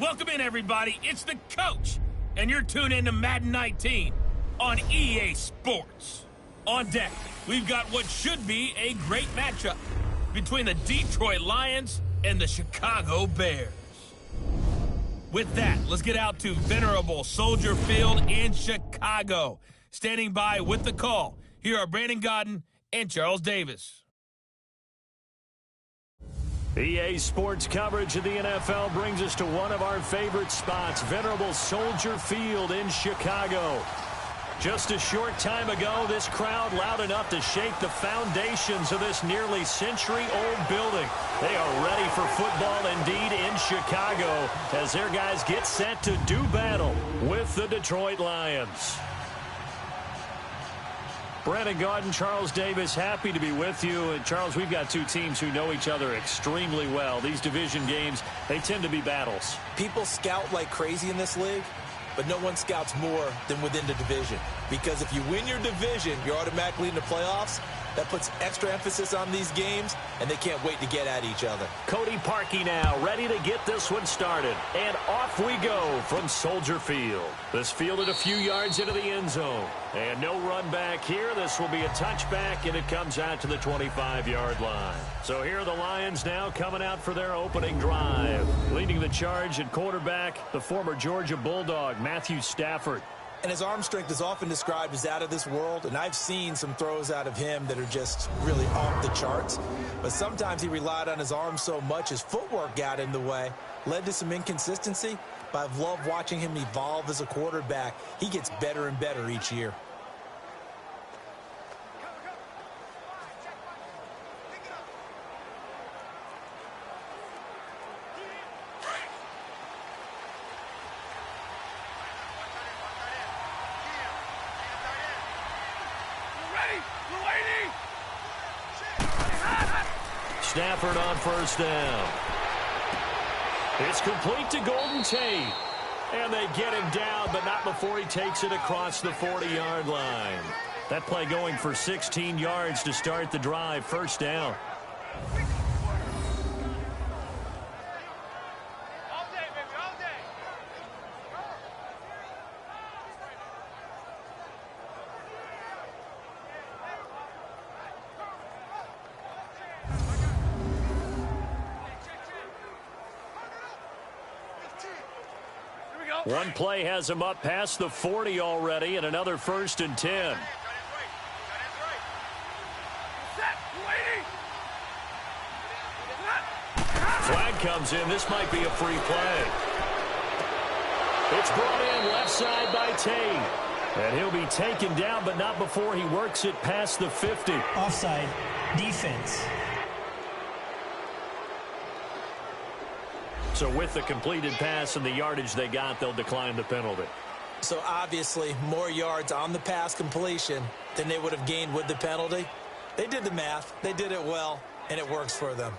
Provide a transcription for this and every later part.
Welcome in, everybody. It's the coach, and you're tuned in to Madden 19 on EA Sports. On deck, we've got what should be a great matchup between the Detroit Lions and the Chicago Bears. With that, let's get out to venerable Soldier Field in Chicago. Standing by with the call, here are Brandon Godden and Charles Davis. EA Sports coverage of the NFL brings us to one of our favorite spots, venerable Soldier Field in Chicago. Just a short time ago, this crowd loud enough to shake the foundations of this nearly century-old building. They are ready for football indeed in Chicago as their guys get set to do battle with the Detroit Lions. Brandon Godden, Charles Davis, happy to be with you. And Charles, we've got two teams who know each other extremely well. These division games, they tend to be battles. People scout like crazy in this league, but no one scouts more than within the division. Because if you win your division, you're automatically in the playoffs. That puts extra emphasis on these games, and they can't wait to get at each other. Cody Parkey now, ready to get this one started. And off we go from Soldier Field. This fielded a few yards into the end zone. And no run back here. This will be a touchback, and it comes out to the 25-yard line. So here are the Lions now coming out for their opening drive. Leading the charge at quarterback, the former Georgia Bulldog, Matthew Stafford. And his arm strength is often described as out of this world, and I've seen some throws out of him that are just really off the charts. But sometimes he relied on his arm so much, his footwork got in the way, led to some inconsistency. But I've loved watching him evolve as a quarterback. He gets better and better each year. Stafford on first down. It's complete to Golden Tate. And they get him down, but not before he takes it across the 40-yard line. That play going for 16 yards to start the drive. First down. One play has him up past the 40 already, and another 1st and 10. Flag comes in. This might be a free play. It's brought in left side by Tate. And he'll be taken down, but not before he works it past the 50. Offside, defense. So with the completed pass and the yardage they got, they'll decline the penalty. So obviously more yards on the pass completion than they would have gained with the penalty. They did the math. They did it well, and it works for them.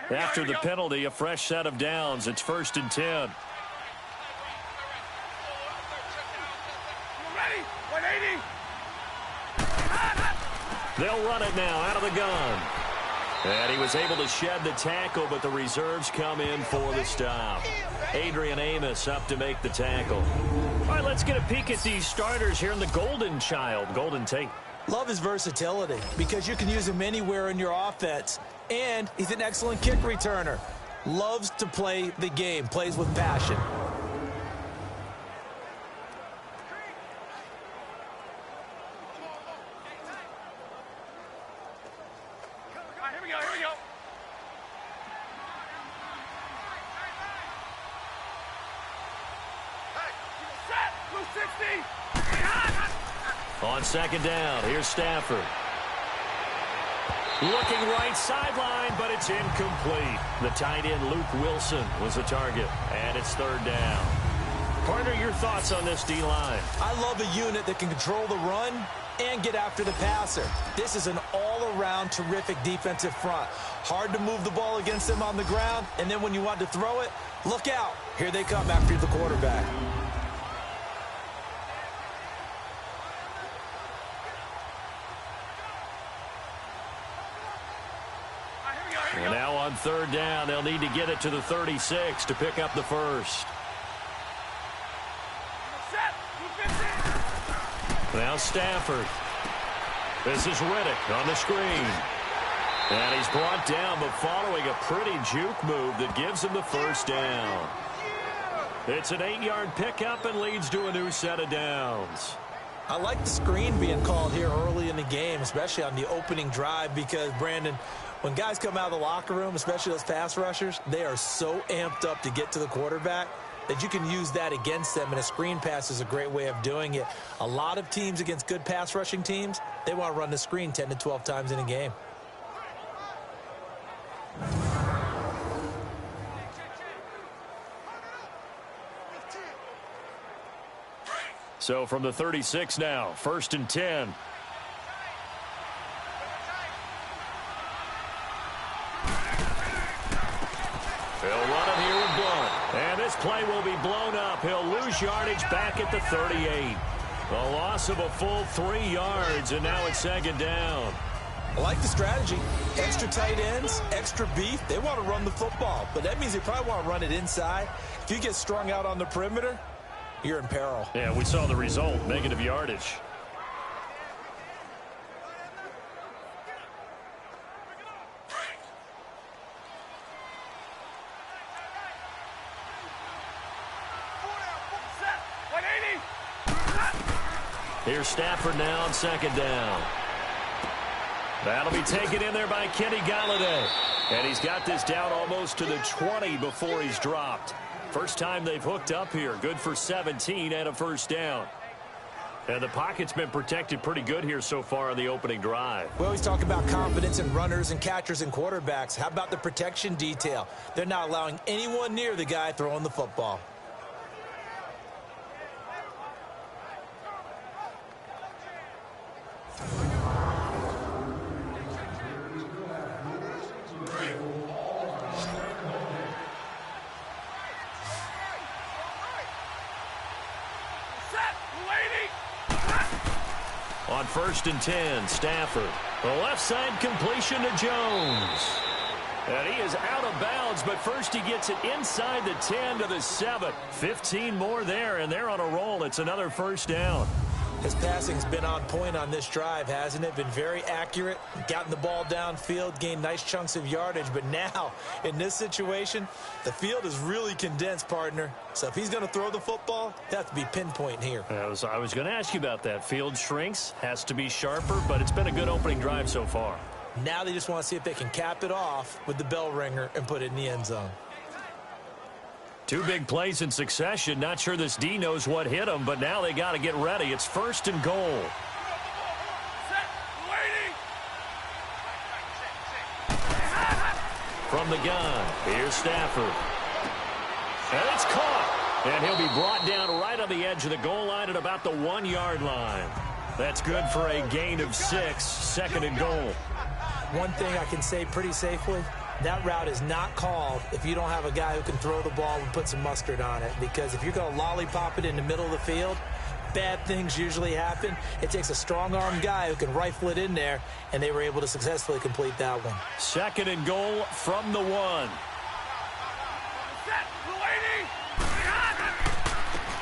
After the penalty, a fresh set of downs. It's 1st and 10. They'll run it now out of the gun. And he was able to shed the tackle, but the reserves come in for the stop. Adrian Amos up to make the tackle. All right, let's get a peek at these starters here in the Golden Child, Golden Tate. Love his versatility because you can use him anywhere in your offense. And he's an excellent kick returner. Loves to play the game, plays with passion. On second down, here's Stafford. Looking right sideline, but it's incomplete. The tight end, Luke Wilson, was the target, and it's 3rd down. Partner, your thoughts on this D-line? I love a unit that can control the run and get after the passer. This is an all-around terrific defensive front. Hard to move the ball against them on the ground, and then when you want to throw it, look out. Here they come after the quarterback. third down. They'll need to get it to the 36 to pick up the first. Now Stafford. This is Riddick on the screen. And he's brought down, but following a pretty juke move that gives him the first down. It's an 8-yard pickup and leads to a new set of downs. I like the screen being called here early in the game, especially on the opening drive, because, Brandon, when guys come out of the locker room, especially those pass rushers, they are so amped up to get to the quarterback that you can use that against them, and a screen pass is a great way of doing it. A lot of teams against good pass rushing teams, they want to run the screen 10 to 12 times in a game. So from the 36 now, 1st and 10. He'll run it here with Blunt. And this play will be blown up. He'll lose yardage back at the 38. A loss of a full 3 yards, and now it's 2nd down. I like the strategy. Extra tight ends, extra beef. They want to run the football, but that means they probably want to run it inside. If you get strung out on the perimeter, you're in peril. Yeah, we saw the result, negative yardage. Here's Stafford now on 2nd down. That'll be taken in there by Kenny Galladay. And he's got this down almost to the 20 before he's dropped. First time they've hooked up here. Good for 17 and a first down. And the pocket's been protected pretty good here so far on the opening drive. We always talk about confidence in runners and catchers and quarterbacks. How about the protection detail? They're not allowing anyone near the guy throwing the football. On 1st and 10, Stafford. The left side completion to Jones. And he is out of bounds, but first he gets it inside the 10 to the 7. 15 more there, and they're on a roll. It's another first down. His passing's been on point on this drive, hasn't it? Been very accurate, gotten the ball downfield, gained nice chunks of yardage. But now, in this situation, the field is really condensed, partner. So if he's going to throw the football, it has to be pinpoint here. I was going to ask you about that. Field shrinks, has to be sharper, but it's been a good opening drive so far. Now they just want to see if they can cap it off with the bell ringer and put it in the end zone. 2 big plays in succession. Not sure this D knows what hit him, but now they got to get ready. It's 1st and goal. From the gun, here's Stafford. And it's caught. And he'll be brought down right on the edge of the goal line at about the 1-yard line. That's good for a gain of 6, 2nd and goal. One thing I can say pretty safely, that route is not called if you don't have a guy who can throw the ball and put some mustard on it. Because if you're going to lollipop it in the middle of the field, bad things usually happen. It takes a strong-armed guy who can rifle it in there, and they were able to successfully complete that one. 2nd and goal from the 1.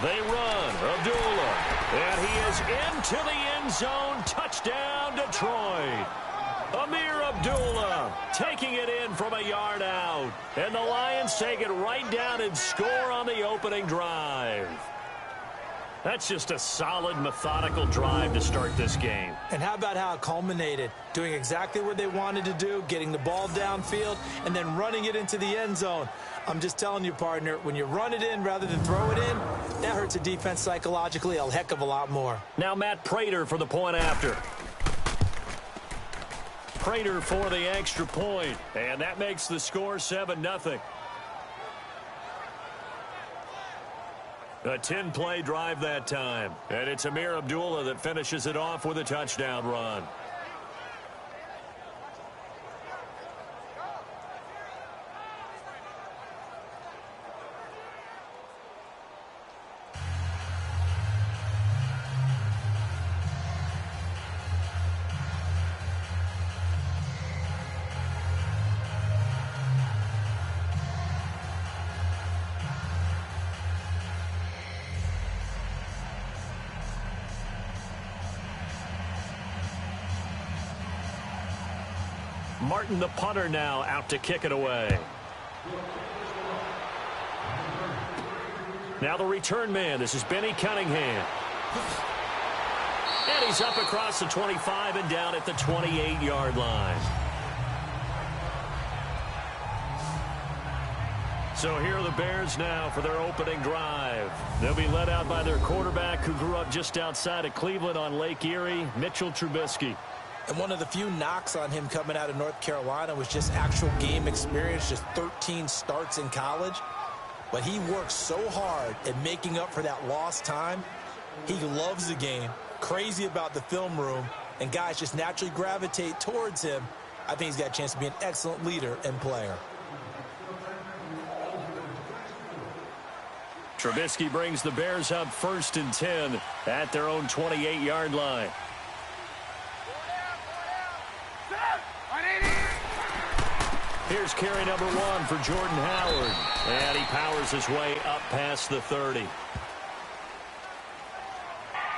They run. Abdullah. And he is into the end zone. Touchdown, Detroit. Amir Abdullah taking it in from a yard out. And the Lions take it right down and score on the opening drive. That's just a solid, methodical drive to start this game. And how about how it culminated? Doing exactly what they wanted to do, getting the ball downfield, and then running it into the end zone. I'm just telling you, partner, when you run it in rather than throw it in, that hurts a defense psychologically a heck of a lot more. Now Matt Prater for the point after. Prater for the extra point, and that makes the score 7-0. A 10-play drive that time, and it's Amir Abdullah that finishes it off with a touchdown run. Martin, the punter, now out to kick it away. Now the return man. This is Benny Cunningham. And he's up across the 25 and down at the 28-yard line. So here are the Bears now for their opening drive. They'll be led out by their quarterback who grew up just outside of Cleveland on Lake Erie, Mitchell Trubisky. And one of the few knocks on him coming out of North Carolina was just actual game experience, just 13 starts in college. But he works so hard at making up for that lost time. He loves the game, crazy about the film room, and guys just naturally gravitate towards him. I think he's got a chance to be an excellent leader and player. Trubisky brings the Bears up 1st and 10 at their own 28-yard line. Here's carry number 1 for Jordan Howard. And he powers his way up past the 30.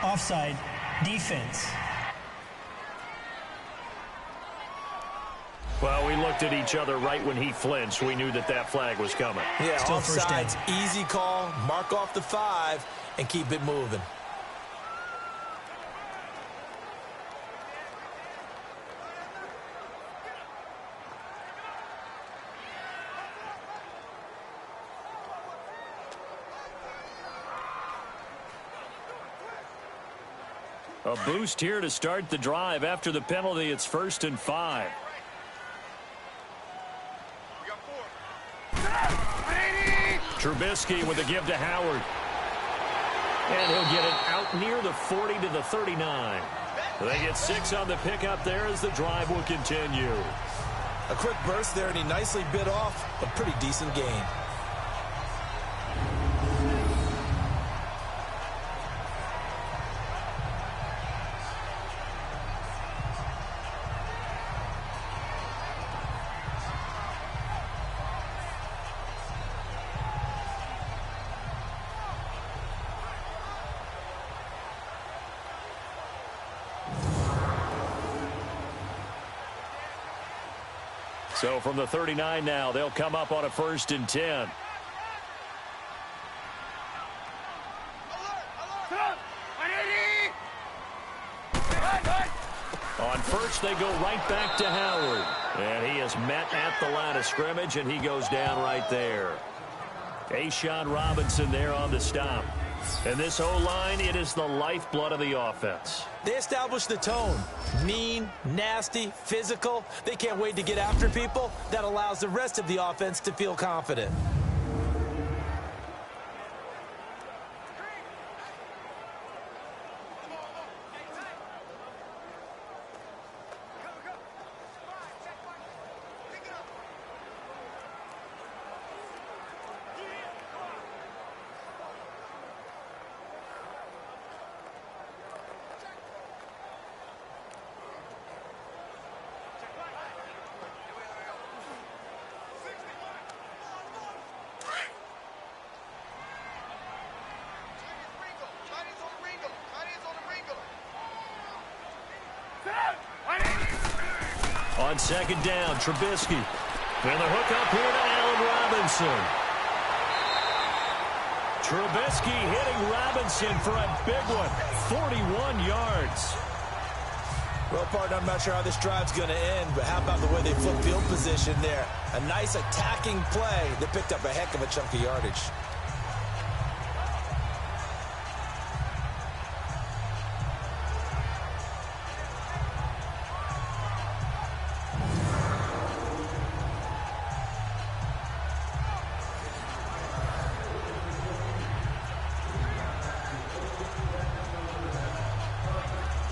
Offside. Defense. Well, we looked at each other right when he flinched. We knew that that flag was coming. Yeah, Still first down. offsides, easy call, mark off the 5, and keep it moving. A boost here to start the drive. After the penalty, it's 1st and 5. Trubisky with a give to Howard. And he'll get it out near the 40 to the 39. They get 6 on the pickup there as the drive will continue. A quick burst there, and he nicely bit off a pretty decent gain. So from the 39 now, they'll come up on a 1st and 10. On first, they go right back to Howard. And he is met at the line of scrimmage, and he goes down right there. A'Shawn Robinson there on the stop. And this O-line, it is the lifeblood of the offense. They established the tone. Mean, nasty, physical. They can't wait to get after people. That allows the rest of the offense to feel confident. On 2nd down, Trubisky. And the hook up here to Allen Robinson. Trubisky hitting Robinson for a big one. 41 yards. Well, partner, I'm not sure how this drive's going to end, but how about the way they flip field position there? A nice attacking play that picked up a heck of a chunk of yardage.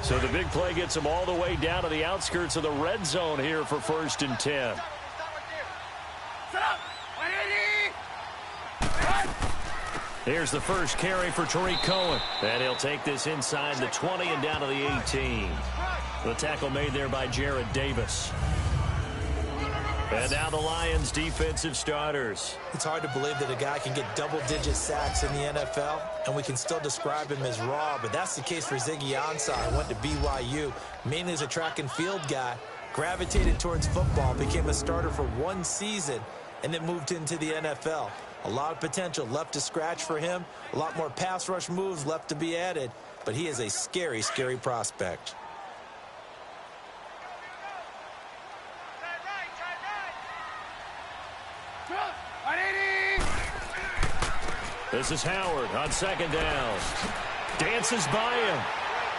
So the big play gets them all the way down to the outskirts of the red zone here for 1st and 10. Here's the first carry for Tariq Cohen. And he'll take this inside the 20 and down to the 18. The tackle made there by Jared Davis. And now the Lions defensive starters. It's hard to believe that a guy can get double-digit sacks in the NFL, and we can still describe him as raw, but that's the case for Ziggy Ansah. He went to BYU, mainly as a track and field guy, gravitated towards football, became a starter for 1 season, and then moved into the NFL. A lot of potential left to scratch for him. A lot more pass rush moves left to be added. But he is a scary, scary prospect. This is Howard on second down. Dances by him.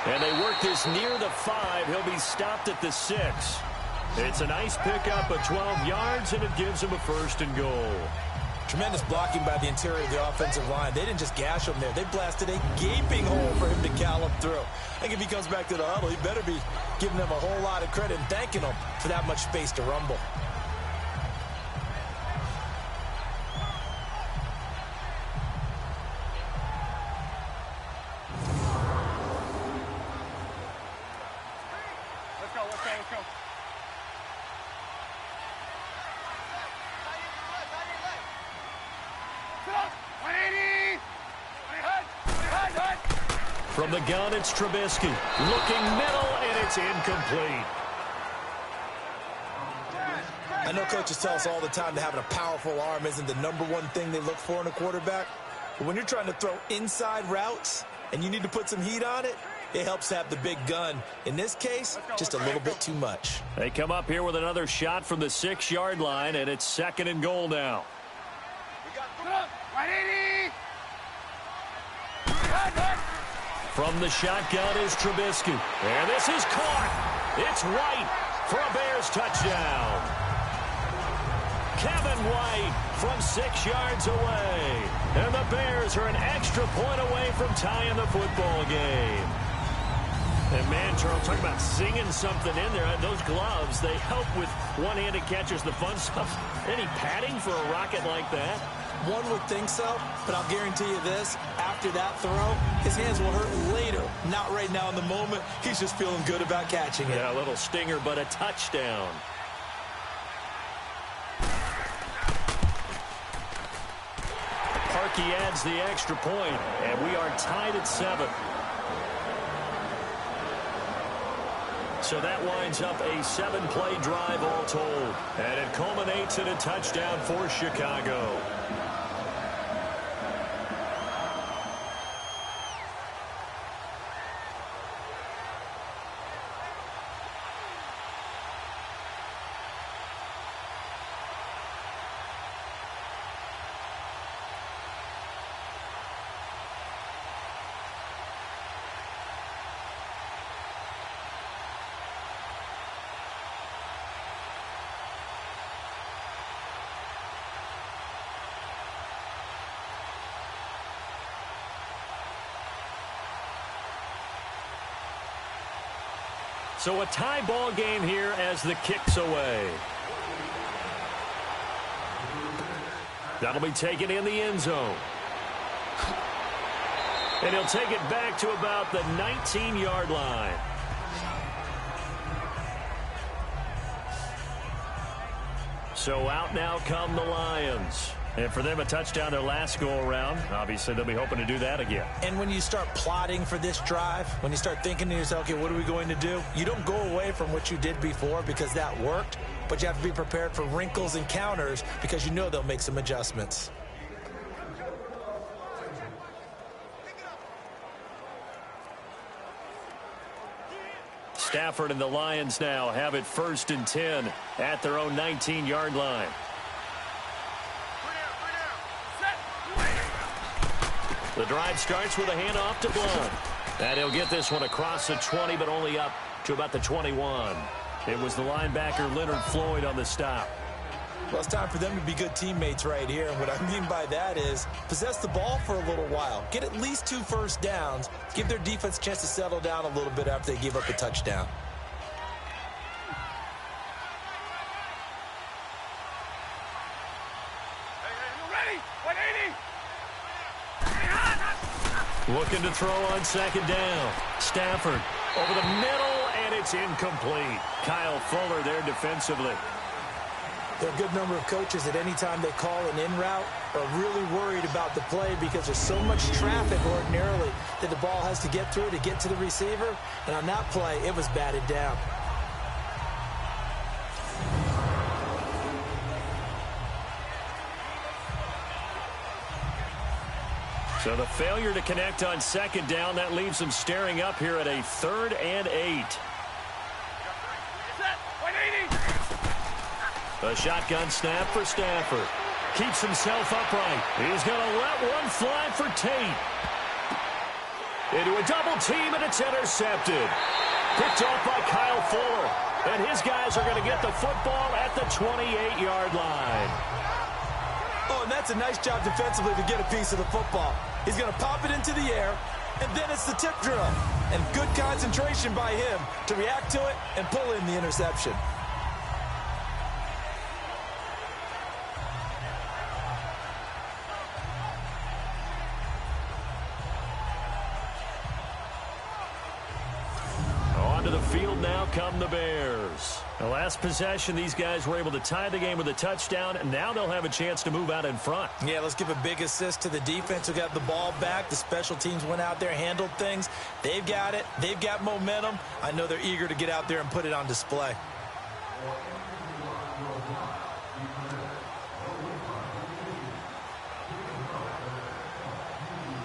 And they work this near the 5. He'll be stopped at the 6. It's a nice pickup of 12 yards, and it gives him a 1st and goal. Tremendous blocking by the interior of the offensive line. They didn't just gash him there. They blasted a gaping hole for him to gallop through. I think if he comes back to the huddle, he better be giving them a whole lot of credit and thanking them for that much space to rumble. From the gun, it's Trubisky. Looking middle, and it's incomplete. I know coaches tell us all the time that having a powerful arm isn't the #1 thing they look for in a quarterback. But when you're trying to throw inside routes and you need to put some heat on it, it helps to have the big gun. In this case, just a little bit too much. They come up here with another shot from the 6-yard line, and it's 2nd and goal now. From the shotgun is Trubisky. And this is caught. It's White for a Bears touchdown. Kevin White from 6 yards away. And the Bears are an extra point away from tying the football game. And man, Charles, talk about singing something in there. Those gloves, they help with one-handed catches, the fun stuff. Any padding for a rocket like that? One would think so, but I'll guarantee you this. After that throw, his hands will hurt later. Not right now in the moment. He's just feeling good about catching it. Yeah, a little stinger, but a touchdown. Parkey adds the extra point, and we are tied at 7. So that winds up a 7-play drive all told. And it culminates in a touchdown for Chicago. So a tie ball game here as the kick's away. That'll be taken in the end zone. And he'll take it back to about the 19-yard line. So out now come the Lions. And for them, a touchdown their last go-around. Obviously, they'll be hoping to do that again. And when you start plotting for this drive, when you start thinking to yourself, okay, what are we going to do? You don't go away from what you did before because that worked, but you have to be prepared for wrinkles and counters because you know they'll make some adjustments. Stafford and the Lions now have it 1st and 10 at their own 19-yard line. The drive starts with a handoff to Blunt. And he'll get this one across the 20, but only up to about the 21. It was the linebacker Leonard Floyd on the stop. Well, it's time for them to be good teammates right here. And what I mean by that is possess the ball for a little while. Get at least 2 first downs. Give their defense a chance to settle down a little bit after they give up a touchdown. Looking to throw on 2nd down. Stafford over the middle, and it's incomplete. Kyle Fuller there defensively. There are a good number of coaches at any time they call an in route are really worried about the play because there's so much traffic ordinarily that the ball has to get through to get to the receiver. And on that play, it was batted down. So the failure to connect on second down, that leaves them staring up here at a 3rd and 8. A shotgun snap for Stafford. Keeps himself upright. He's going to let one fly for Tate. Into a double team, and it's intercepted. Picked off by Kyle Fuller. And his guys are going to get the football at the 28-yard line. Oh, and that's a nice job defensively to get a piece of the football. He's going to pop it into the air, and then it's the tip drill. And good concentration by him to react to it and pull in the interception. To the field now come the Bears. The last possession, these guys were able to tie the game with a touchdown, and now they'll have a chance to move out in front. Yeah, let's give a big assist to the defense who got the ball back. The special teams went out there, handled things. They've got it. They've got momentum. I know they're eager to get out there and put it on display.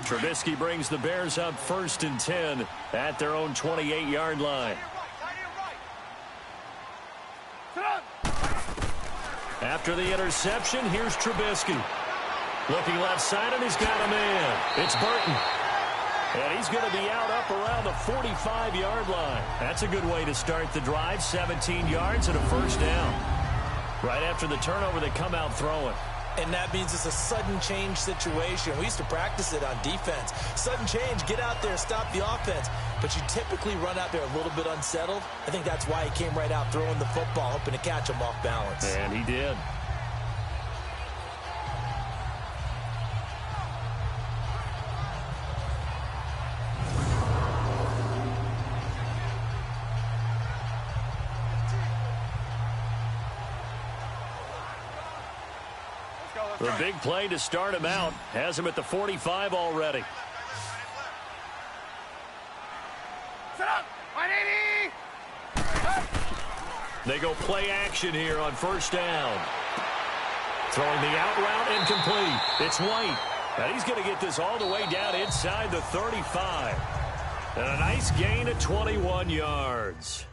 Trubisky brings the Bears up 1st and 10 at their own 28-yard line. After the interception, here's Trubisky. Looking left side, and he's got a man. It's Burton. And he's going to be out up around the 45-yard line. That's a good way to start the drive. 17 yards and a 1st down. Right after the turnover, they come out throwing. And that means it's a sudden change situation. We used to practice it on defense. Sudden change, get out there, stop the offense. But you typically run out there a little bit unsettled. I think that's why he came right out throwing the football, hoping to catch him off balance. And he did. The big play to start him out has him at the 45 already. Set up, 180. They go play action here on 1st down. Throwing the out route incomplete. It's White. And he's going to get this all the way down inside the 35. And a nice gain of 21 yards.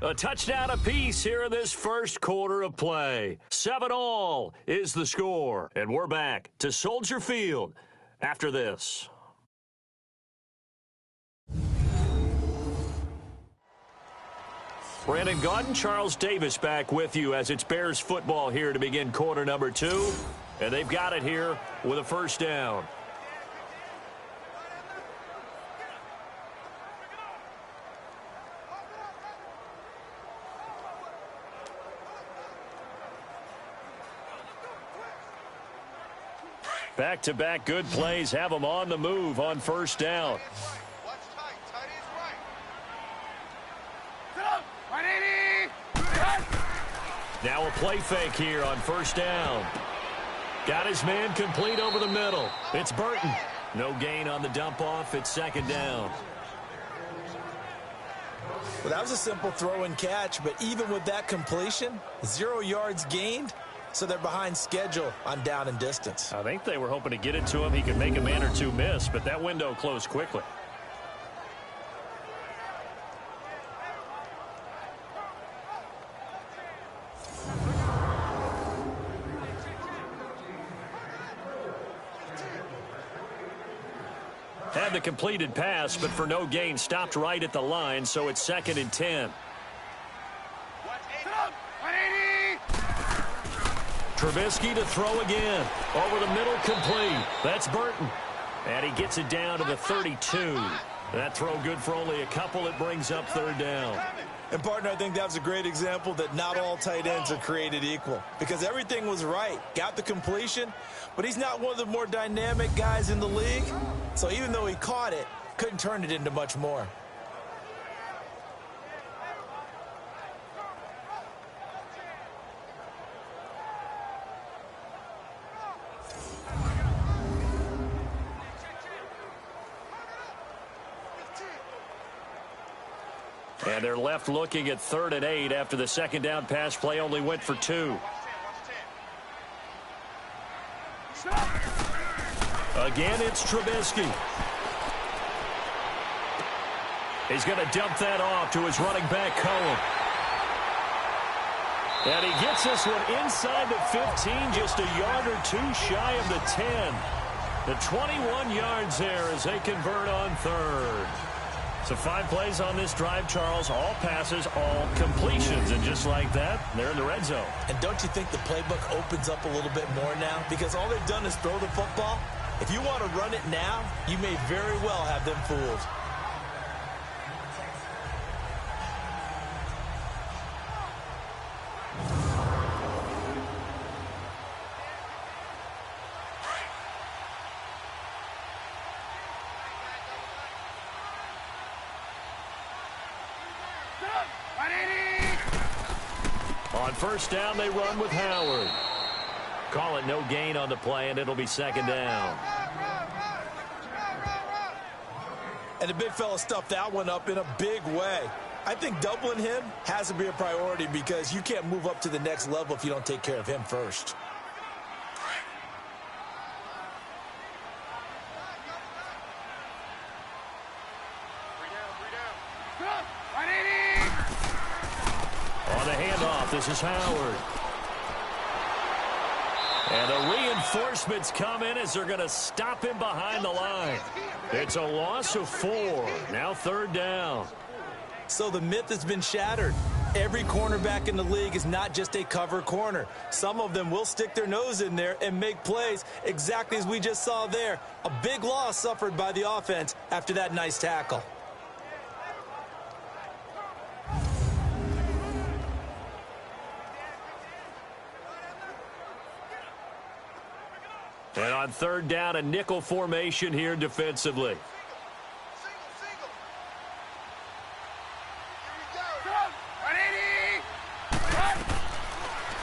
A touchdown apiece here in this first quarter of play. 7-all is the score. And we're back to Soldier Field after this. Brandon Gaudin, Charles Davis back with you as it's Bears football here to begin quarter number 2. And they've got it here with a 1st down. Back-to-back good plays have them on the move on 1st down. Now a play fake here on 1st down. Got his man complete over the middle. It's Burton. No gain on the dump off. It's 2nd down. Well, that was a simple throw and catch, but even with that completion, 0 yards gained. So they're behind schedule on down and distance. I think they were hoping to get it to him. He could make a man or two miss, but that window closed quickly. Had the completed pass, but for no gain, stopped right at the line, so it's 2nd and 10. Trubisky to throw again. Over the middle, complete. That's Burton. And he gets it down to the 32. That throw good for only a couple. It brings up 3rd down. And, partner, I think that was a great example that not all tight ends are created equal. Because everything was right. Got the completion, but he's not one of the more dynamic guys in the league. So even though he caught it, couldn't turn it into much more. And they're left looking at 3rd and 8 after the 2nd down pass play only went for 2. Again, it's Trubisky. He's going to dump that off to his running back, Cohen. And he gets this one inside the 15, just a yard or two shy of the 10. The 21 yards there as they convert on third. So 5 plays on this drive, Charles. All passes, all completions. And just like that, they're in the red zone. And don't you think the playbook opens up a little bit more now? Because all they've done is throw the football. If you want to run it now, you may very well have them fooled. On first down, they run with Howard. Call it no gain on the play, and it'll be second down. And the big fella stuffed that one up in a big way. I think doubling him has to be a priority because you can't move up to the next level if you don't take care of him first. On the handoff, this is Howard. And the reinforcements come in as they're going to stop him behind the line. It's a loss of 4. Now third down. So the myth has been shattered. Every cornerback in the league is not just a cover corner. Some of them will stick their nose in there and make plays exactly as we just saw there. A big loss suffered by the offense after that nice tackle. And on third down, a nickel formation here defensively.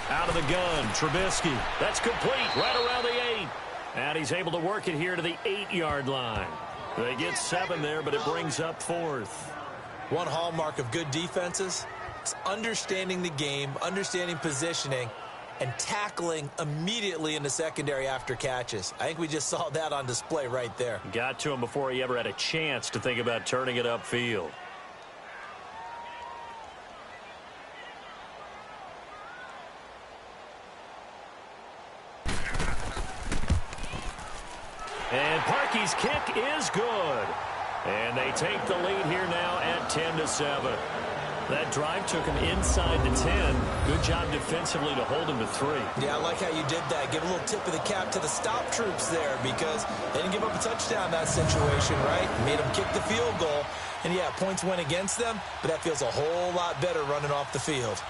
Out of the gun, Trubisky. That's complete, right around the 8. And he's able to work it here to the 8-yard line. They get 7 there, but it brings up 4th. One hallmark of good defenses is understanding the game, understanding positioning, and tackling immediately in the secondary after catches. I think we just saw that on display right there. Got to him before he ever had a chance to think about turning it upfield. And Parkey's kick is good. And they take the lead here now at 10-7. That drive took him inside the 10. Good job defensively to hold him to 3. Yeah, I like how you did that. Give a little tip of the cap to the stop troops there because they didn't give up a touchdown in that situation, right? Made them kick the field goal. And, yeah, points went against them, but that feels a whole lot better running off the field.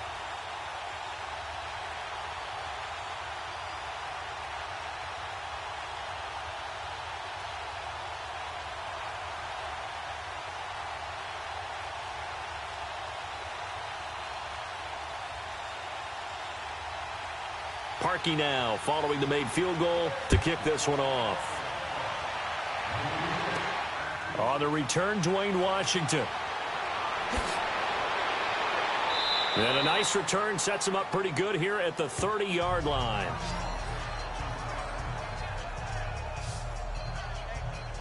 Parkey now following the made field goal to kick this one off. On the return, Dwayne Washington. And a nice return sets him up pretty good here at the 30-yard line.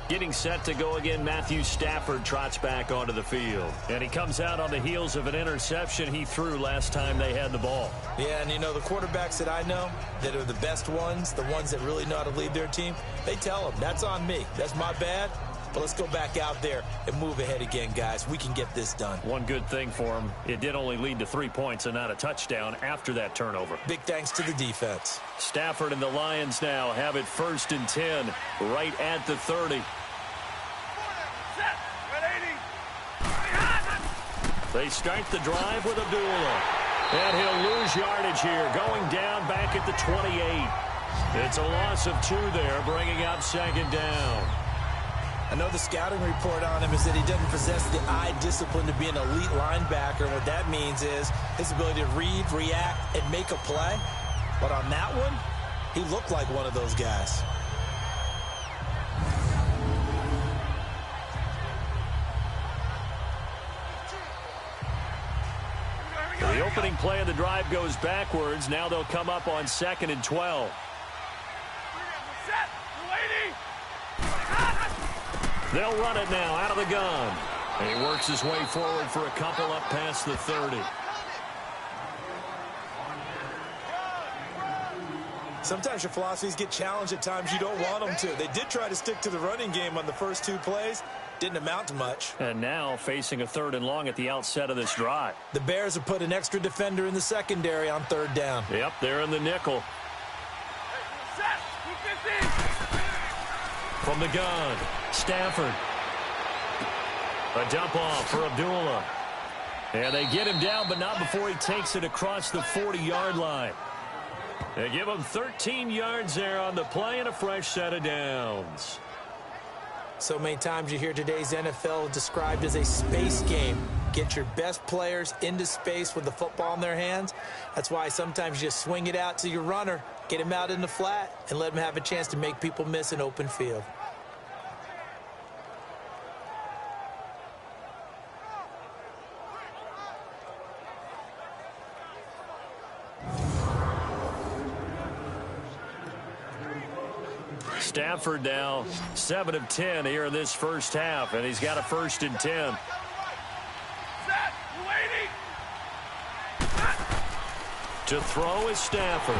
Getting set to go again, Matthew Stafford trots back onto the field. And he comes out on the heels of an interception he threw last time they had the ball. Yeah, and you know, the quarterbacks that I know that are the best ones, the ones that really know how to lead their team, they tell them, that's on me. That's my bad. But let's go back out there and move ahead again, guys. We can get this done. One good thing for him, it did only lead to 3 points and not a touchdown after that turnover. Big thanks to the defense. Stafford and the Lions now have it 1st and 10 right at the 30. They start the drive with Abdullah. And he'll lose yardage here, going down back at the 28. It's a loss of 2 there, bringing up 2nd down. I know the scouting report on him is that he doesn't possess the eye discipline to be an elite linebacker. And what that means is his ability to read, react, and make a play. But on that one, he looked like one of those guys. The opening play of the drive goes backwards. Now they'll come up on 2nd and 12. They'll run it now out of the gun. And he works his way forward for a couple up past the 30. Sometimes your philosophies get challenged at times you don't want them to. They did try to stick to the running game on the first 2 plays. Didn't amount to much. And now facing a 3rd and long at the outset of this drive. The Bears have put an extra defender in the secondary on 3rd down. Yep, they're in the nickel. From the gun, Stafford. A dump off for Abdullah. And they get him down, but not before he takes it across the 40-yard line. They give him 13 yards there on the play and a fresh set of downs. So many times you hear today's NFL described as a space game. Get your best players into space with the football in their hands. That's why sometimes you just swing it out to your runner, get him out in the flat, and let him have a chance to make people miss an open field. Stafford now 7 of 10 here in this first half, and he's got a 1st and 10. To throw is Stafford.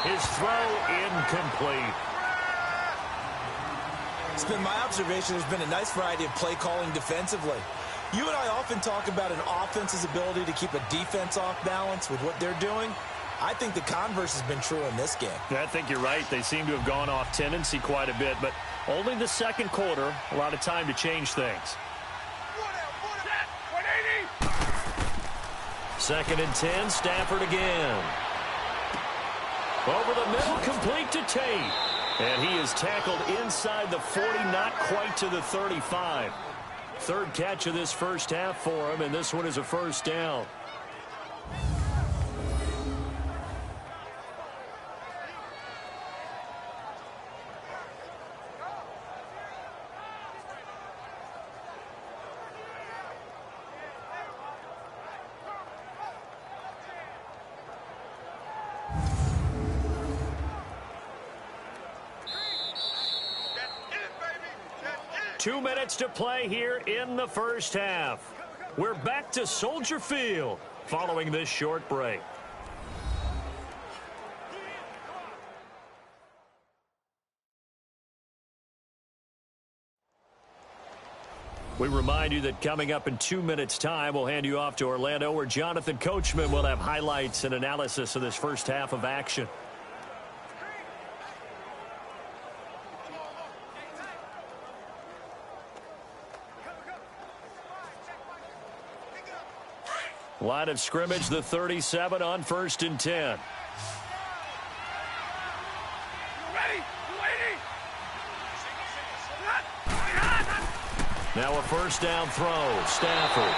His throw incomplete. It's been my observation there's been a nice variety of play calling defensively. You and I often talk about an offense's ability to keep a defense off balance with what they're doing. I think the converse has been true in this game. I think you're right. They seem to have gone off tendency quite a bit, but only the second quarter, a lot of time to change things. 2nd and 10, Stafford again. Over the middle, complete to Tate. And he is tackled inside the 40, not quite to the 35. 3rd catch of this first half for him, and this one is a 1st down. Two minutes to play here in the first half. We're back to Soldier Field following this short break. We remind you that coming up in 2 minutes' time, we'll hand you off to Orlando, where Jonathan Coachman will have highlights and analysis of this first half of action. Line of scrimmage, the 37 on 1st and 10. Now a 1st down throw. Stafford.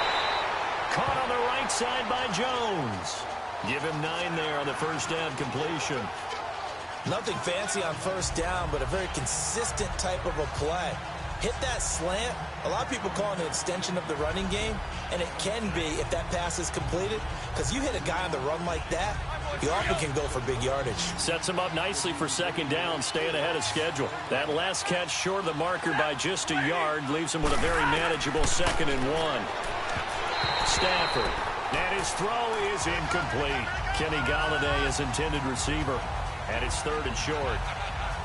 Caught on the right side by Jones. Give him 9 there on the 1st down completion. Nothing fancy on 1st down, but a very consistent type of a play. Hit that slant. A lot of people call it an extension of the running game, and it can be if that pass is completed, because you hit a guy on the run like that, you often can go for big yardage. Sets him up nicely for 2nd down, staying ahead of schedule. That last catch short of the marker by just a yard leaves him with a very manageable 2nd and 1. Stafford. And his throw is incomplete. Kenny Golladay is intended receiver, and it's 3rd and short.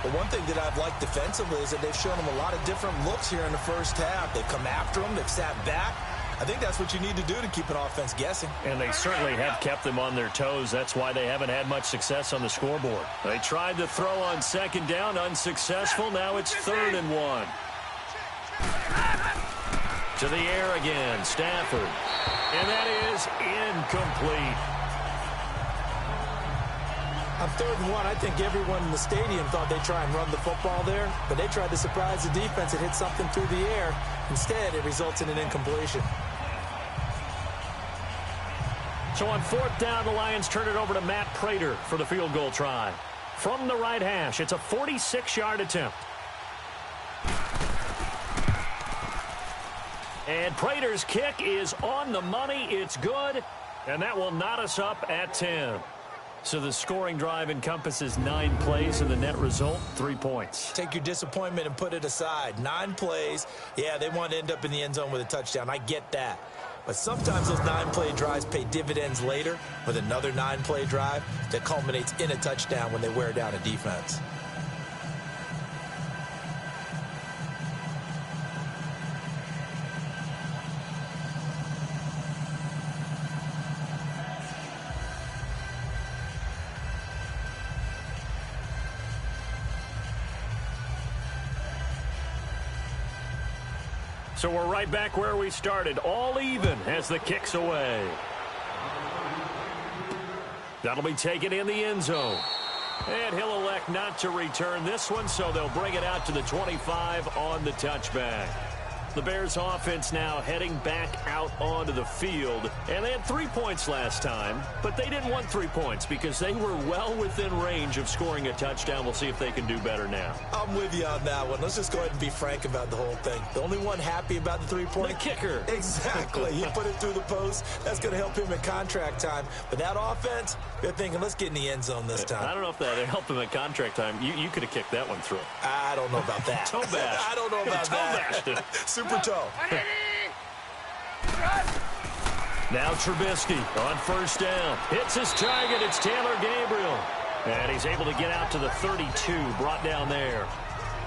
But one thing that I've liked defensively is that they've shown him a lot of different looks here in the first half. They've come after him. They've sat back. I think that's what you need to do to keep an offense guessing. And they certainly have kept them on their toes. That's why they haven't had much success on the scoreboard. They tried to throw on 2nd down, unsuccessful. Now it's 3rd and 1. To the air again, Stafford. And that is incomplete. On 3rd and 1, I think everyone in the stadium thought they'd try and run the football there, but they tried to surprise the defense and hit something through the air. Instead, it results in an incompletion. So on 4th down, the Lions turn it over to Matt Prater for the field goal try. From the right hash, it's a 46-yard attempt. And Prater's kick is on the money. It's good, and that will knot us up at 10. So the scoring drive encompasses 9 plays, and the net result, 3 points. Take your disappointment and put it aside. 9 plays. Yeah, they want to end up in the end zone with a touchdown. I get that. But sometimes those 9-play drives pay dividends later with another 9-play drive that culminates in a touchdown when they wear down a defense. So we're right back where we started, all even as the kick's away. That'll be taken in the end zone. And he'll elect not to return this one, so they'll bring it out to the 25 on the touchback. The Bears offense now heading back out onto the field. And they had 3 points last time, but they didn't want 3 points because they were well within range of scoring a touchdown. We'll see if they can do better now. I'm with you on that one. Let's just go ahead and be frank about the whole thing. The only one happy about the 3-point? The kicker. Exactly. He put it through the post. That's going to help him in contract time. But that offense, they're thinking, let's get in the end zone this time. I don't know if that helped him at contract time. You could have kicked that one through. I don't know about that. Toe bash. I don't know about that. Super toe. Now Trubisky on first down. Hits his target. It's Taylor Gabriel. And he's able to get out to the 32. Brought down there.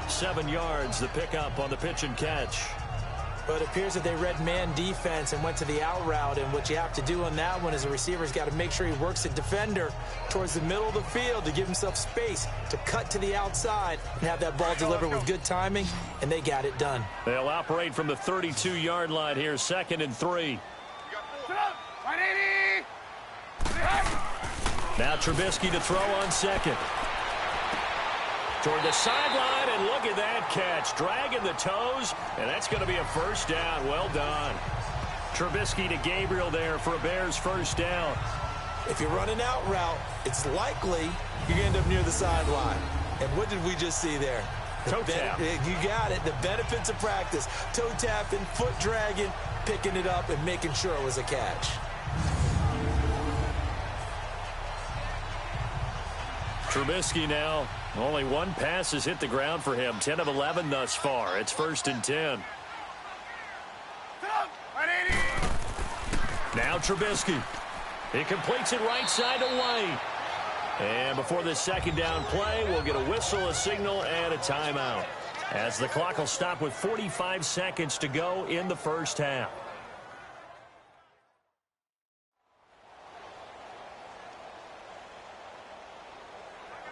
7 yards, the pickup on the pitch and catch. But it appears that they read man defense and went to the out route. And what you have to do on that one is a receiver's got to make sure he works the defender towards the middle of the field to give himself space to cut to the outside and have that ball delivered with good timing. And they got it done. They'll operate from the 32-yard line here, 2nd and 3. Now Trubisky to throw on second. Toward the sideline, and look at that catch. Dragging the toes, and that's going to be a first down. Well done. Trubisky to Gabriel there for a Bears first down. If you're running out route, it's likely you're going to end up near the sideline. And what did we just see there? Toe tap. You got it. The benefits of practice. Toe tapping, foot dragging, picking it up, and making sure it was a catch. Trubisky now, only 1 pass has hit the ground for him. 10 of 11 thus far. It's 1st and 10. Now Trubisky. He completes it right side to White. And before this second down play, we'll get a whistle, a signal, and a timeout, as the clock will stop with 45 seconds to go in the first half.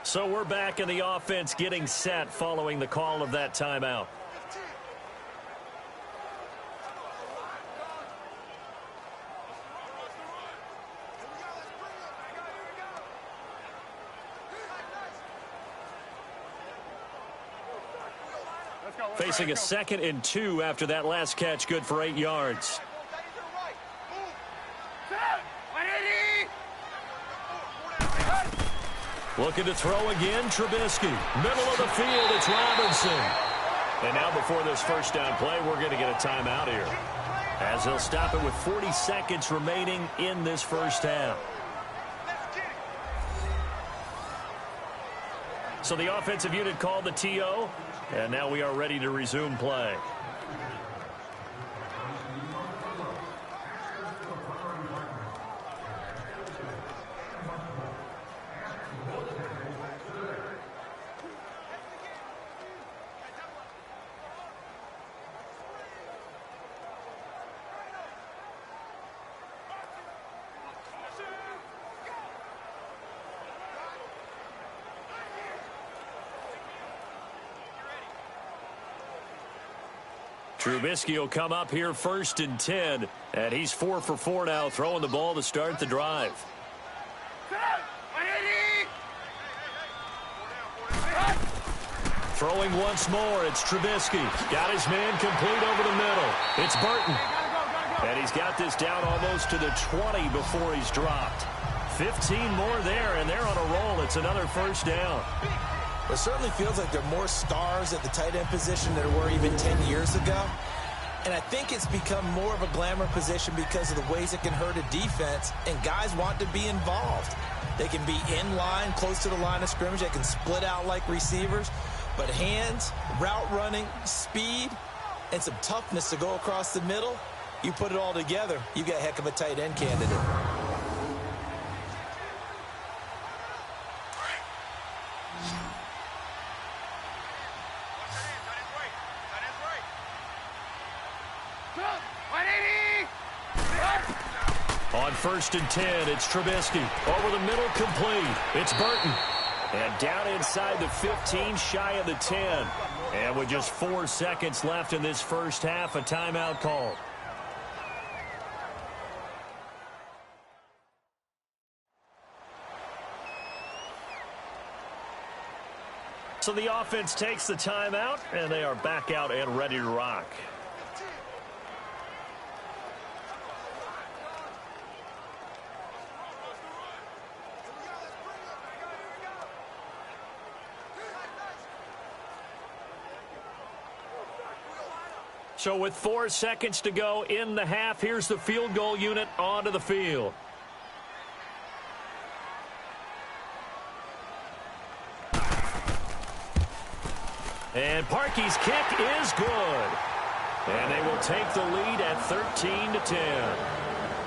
So we're back in the offense getting set following the call of that timeout. Facing a 2nd and 2 after that last catch, good for 8 yards. Looking to throw again, Trubisky. Middle of the field, it's Robinson. And now before this first down play, we're going to get a timeout here, as he'll stop it with 40 seconds remaining in this first half. So the offensive unit called the TO, and now we are ready to resume play. Trubisky will come up here 1st and 10, and he's 4 for 4 now, throwing the ball to start the drive. Throwing once more, it's Trubisky. Got his man complete over the middle. It's Burton. And he's got this down almost to the 20 before he's dropped. 15 more there, and they're on a roll. It's another first down. It certainly feels like there are more stars at the tight end position than there were even 10 years ago. And I think it's become more of a glamour position because of the ways it can hurt a defense, and guys want to be involved. They can be in line, close to the line of scrimmage. They can split out like receivers. But hands, route running, speed, and some toughness to go across the middle, you put it all together, you got a heck of a tight end candidate. On 1st and 10, it's Trubisky. Over the middle, complete. It's Burton. And down inside the 15, shy of the 10. And with just 4 seconds left in this first half, a timeout call. So the offense takes the timeout, and they are back out and ready to rock. So with 4 seconds to go in the half, here's the field goal unit onto the field. And Parkey's kick is good. And they will take the lead at 13-10.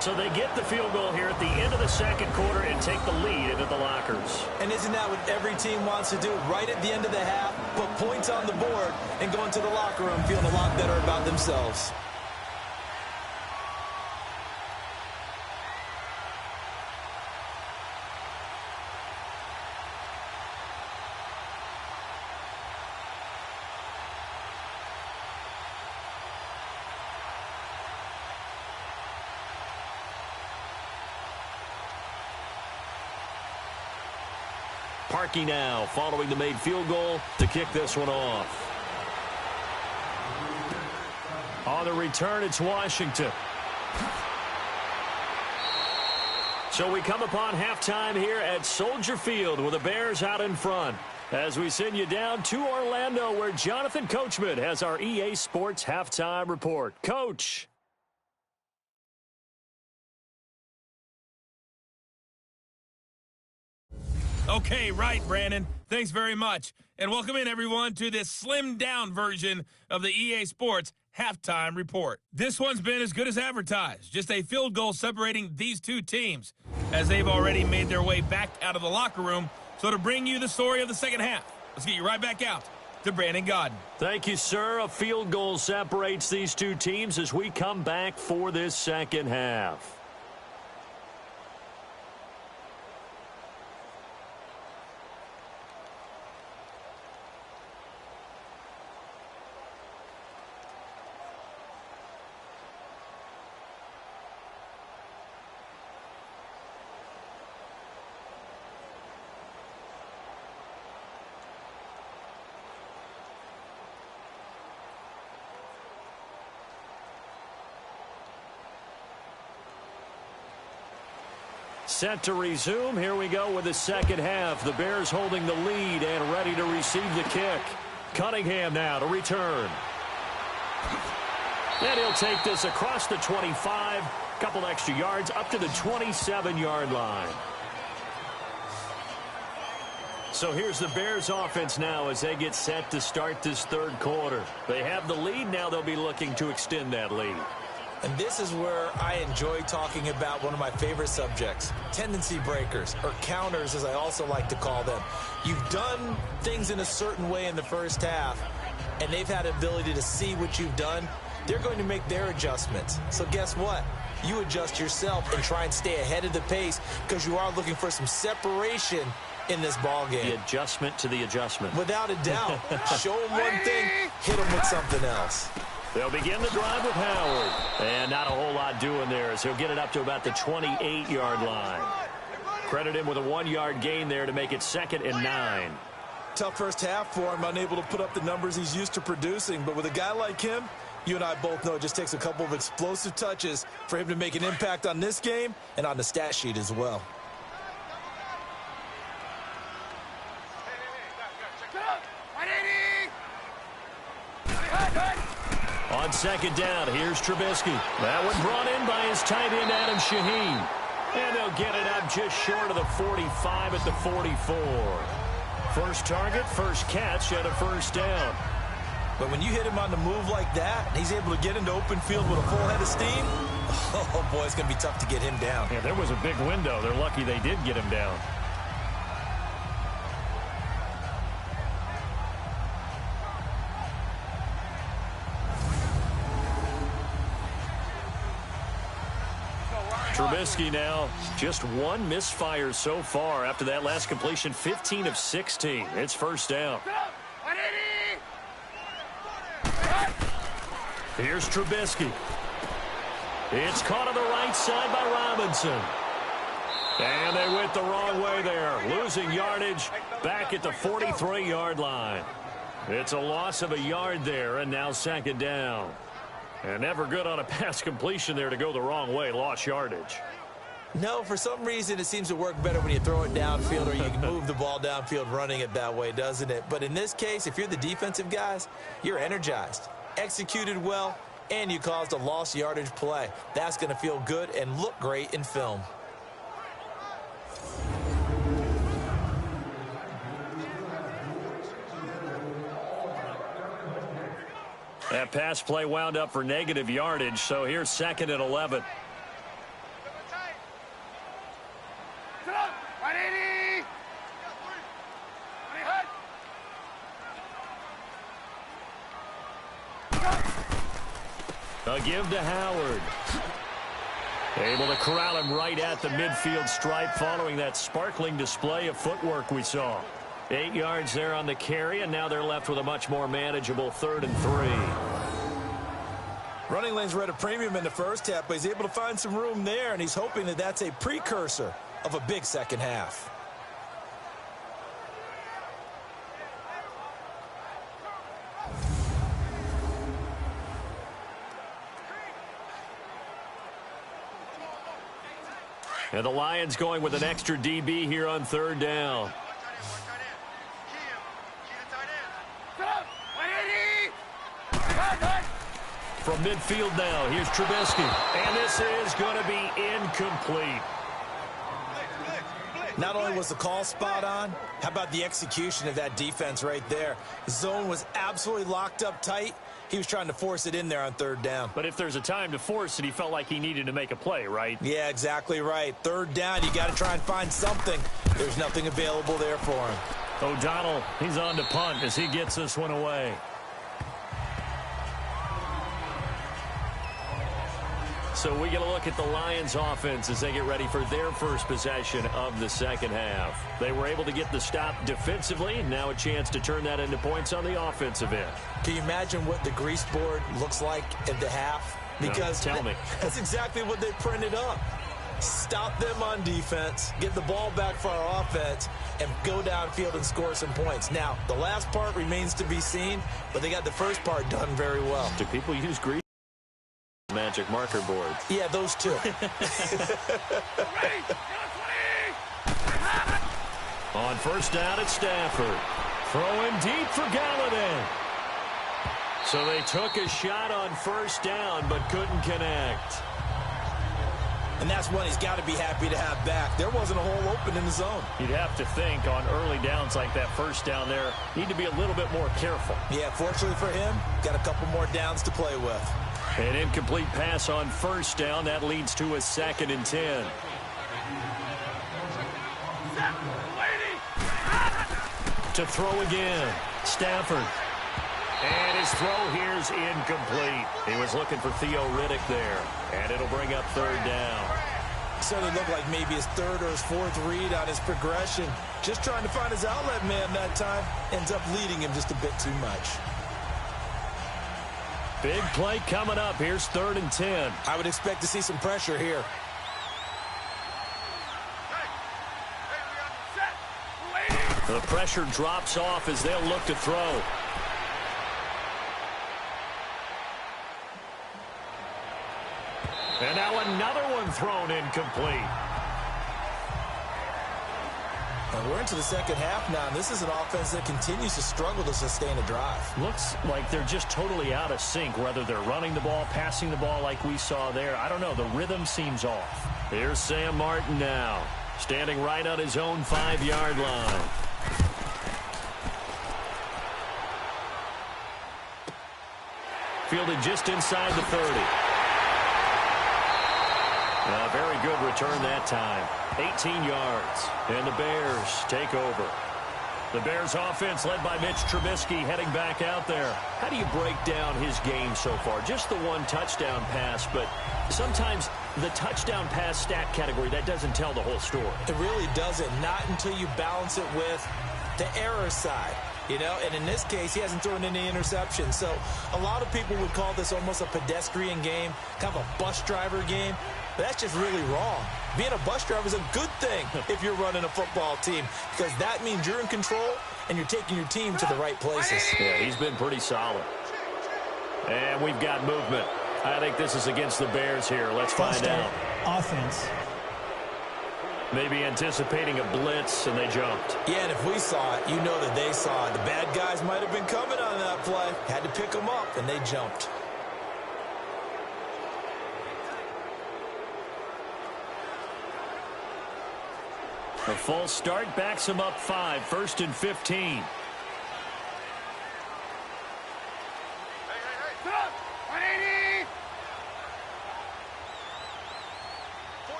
So they get the field goal here at the end of the second quarter and take the lead into the lockers. And isn't that what every team wants to do? Right at the end of the half, put points on the board and go into the locker room feeling a lot better about themselves. Parkey now following the made field goal to kick this one off. On the return, it's Washington. So we come upon halftime here at Soldier Field with the Bears out in front. As we send you down to Orlando where Jonathan Coachman has our EA Sports halftime report. Coach. Okay, right, Brandon. Thanks very much. And welcome in, everyone, to this slimmed-down version of the EA Sports Halftime Report. This one's been as good as advertised. Just a field goal separating these two teams, as they've already made their way back out of the locker room. So to bring you the story of the second half, let's get you right back out to Brandon Godden. Thank you, sir. A field goal separates these two teams as we come back for this second half. Set to resume. Here we go with the second half. The Bears holding the lead and ready to receive the kick. Cunningham now to return. And he'll take this across the 25. Couple extra yards up to the 27-yard line. So here's the Bears offense now as they get set to start this third quarter. They have the lead. Now they'll be looking to extend that lead. And this is where I enjoy talking about one of my favorite subjects, tendency breakers, or counters as I also like to call them. You've done things in a certain way in the first half, and they've had the ability to see what you've done. They're going to make their adjustments. So guess what? You adjust yourself and try and stay ahead of the pace because you are looking for some separation in this ball game. The adjustment to the adjustment. Without a doubt. Show them one thing, hit them with something else. They'll begin the drive with Howard. And not a whole lot doing there as he'll get it up to about the 28-yard line. Credit him with a 1-yard gain there to make it 2nd and 9. Tough first half for him, unable to put up the numbers he's used to producing. But with a guy like him, you and I both know it just takes a couple of explosive touches for him to make an impact on this game and on the stat sheet as well. On second down, here's Trubisky. That one brought in by his tight end, Adam Shaheen. And they'll get it up just short of the 45 at the 44. First target, first catch, and a first down. But when you hit him on the move like that, he's able to get into open field with a full head of steam, oh, boy, it's going to be tough to get him down. Yeah, there was a big window. They're lucky they did get him down. Trubisky now, just one misfire so far after that last completion, 15 of 16. It's first down. Here's Trubisky. It's caught on the right side by Robinson. And they went the wrong way there, losing yardage back at the 43-yard line. It's a loss of a yard there, and now second down. And never good on a pass completion there to go the wrong way, lost yardage. No, for some reason it seems to work better when you throw it downfield or you can move the ball downfield running it that way, doesn't it? But in this case, if you're the defensive guys, you're energized, executed well, and you caused a lost yardage play. That's going to feel good and look great in film. That pass play wound up for negative yardage, so here's second and 11. A give to Howard. Able to corral him right at the midfield stripe following that sparkling display of footwork we saw. 8 yards there on the carry, and now they're left with a much more manageable 3rd and 3. Running lanes were at a premium in the first half, but he's able to find some room there, and he's hoping that that's a precursor of a big second half. And the Lions going with an extra DB here on 3rd down. From midfield now, here's Trubisky. And this is going to be incomplete. Not only was the call spot on, how about the execution of that defense right there? The zone was absolutely locked up tight. He was trying to force it in there on 3rd down. But if there's a time to force it, he felt like he needed to make a play, right? Yeah, exactly right. 3rd down, you got to try and find something. There's nothing available there for him. O'Donnell, he's on to punt as he gets this one away. So we get a look at the Lions offense as they get ready for their first possession of the second half. They were able to get the stop defensively. Now a chance to turn that into points on the offensive end. Can you imagine what the grease board looks like at the half? Because no, tell me. That's exactly what they printed up. Stop them on defense, get the ball back for our offense, and go downfield and score some points. Now, the last part remains to be seen, but they got the first part done very well. Do people use grease? Magic marker boards. Yeah, those two. On first down at Stafford. Throwing deep for Galladay. So they took a shot on first down but couldn't connect. And that's one he's got to be happy to have back. There wasn't a hole open in the zone. You'd have to think on early downs like that first down there, need to be a little bit more careful. Yeah, fortunately for him, got a couple more downs to play with. An incomplete pass on first down. That leads to a 2nd and 10. To throw again. Stafford. And his throw here's incomplete. He was looking for Theo Riddick there. And it'll bring up 3rd down. Certainly looked like maybe his 3rd or his 4th read on his progression. Just trying to find his outlet man that time. Ends up leading him just a bit too much. Big play coming up. Here's 3rd and 10. I would expect to see some pressure here. The pressure drops off as they'll look to throw. And now another one thrown incomplete. And we're into the second half now, and this is an offense that continues to struggle to sustain a drive. Looks like they're just totally out of sync, whether they're running the ball, passing the ball like we saw there. I don't know. The rhythm seems off. Here's Sam Martin now, standing right on his own 5-yard line. Fielded just inside the 30. A very good return that time. 18 yards. And the Bears take over. The Bears offense led by Mitch Trubisky heading back out there. How do you break down his game so far? Just the one touchdown pass, but sometimes the touchdown pass stat category, that doesn't tell the whole story. It really doesn't. Not until you balance it with the error side. You know, and in this case, he hasn't thrown any interceptions. So a lot of people would call this almost a pedestrian game, kind of a bus driver game. But that's just really wrong. Being a bus driver is a good thing if you're running a football team, because that means you're in control and you're taking your team to the right places. Yeah, he's been pretty solid. And we've got movement. I think this is against the Bears here. Let's find out. Offense. Maybe anticipating a blitz, and they jumped. Yeah, and if we saw it, you know that they saw it. The bad guys might have been coming on that play. Had to pick them up, and they jumped. A false start backs him up 5, 1st and 15.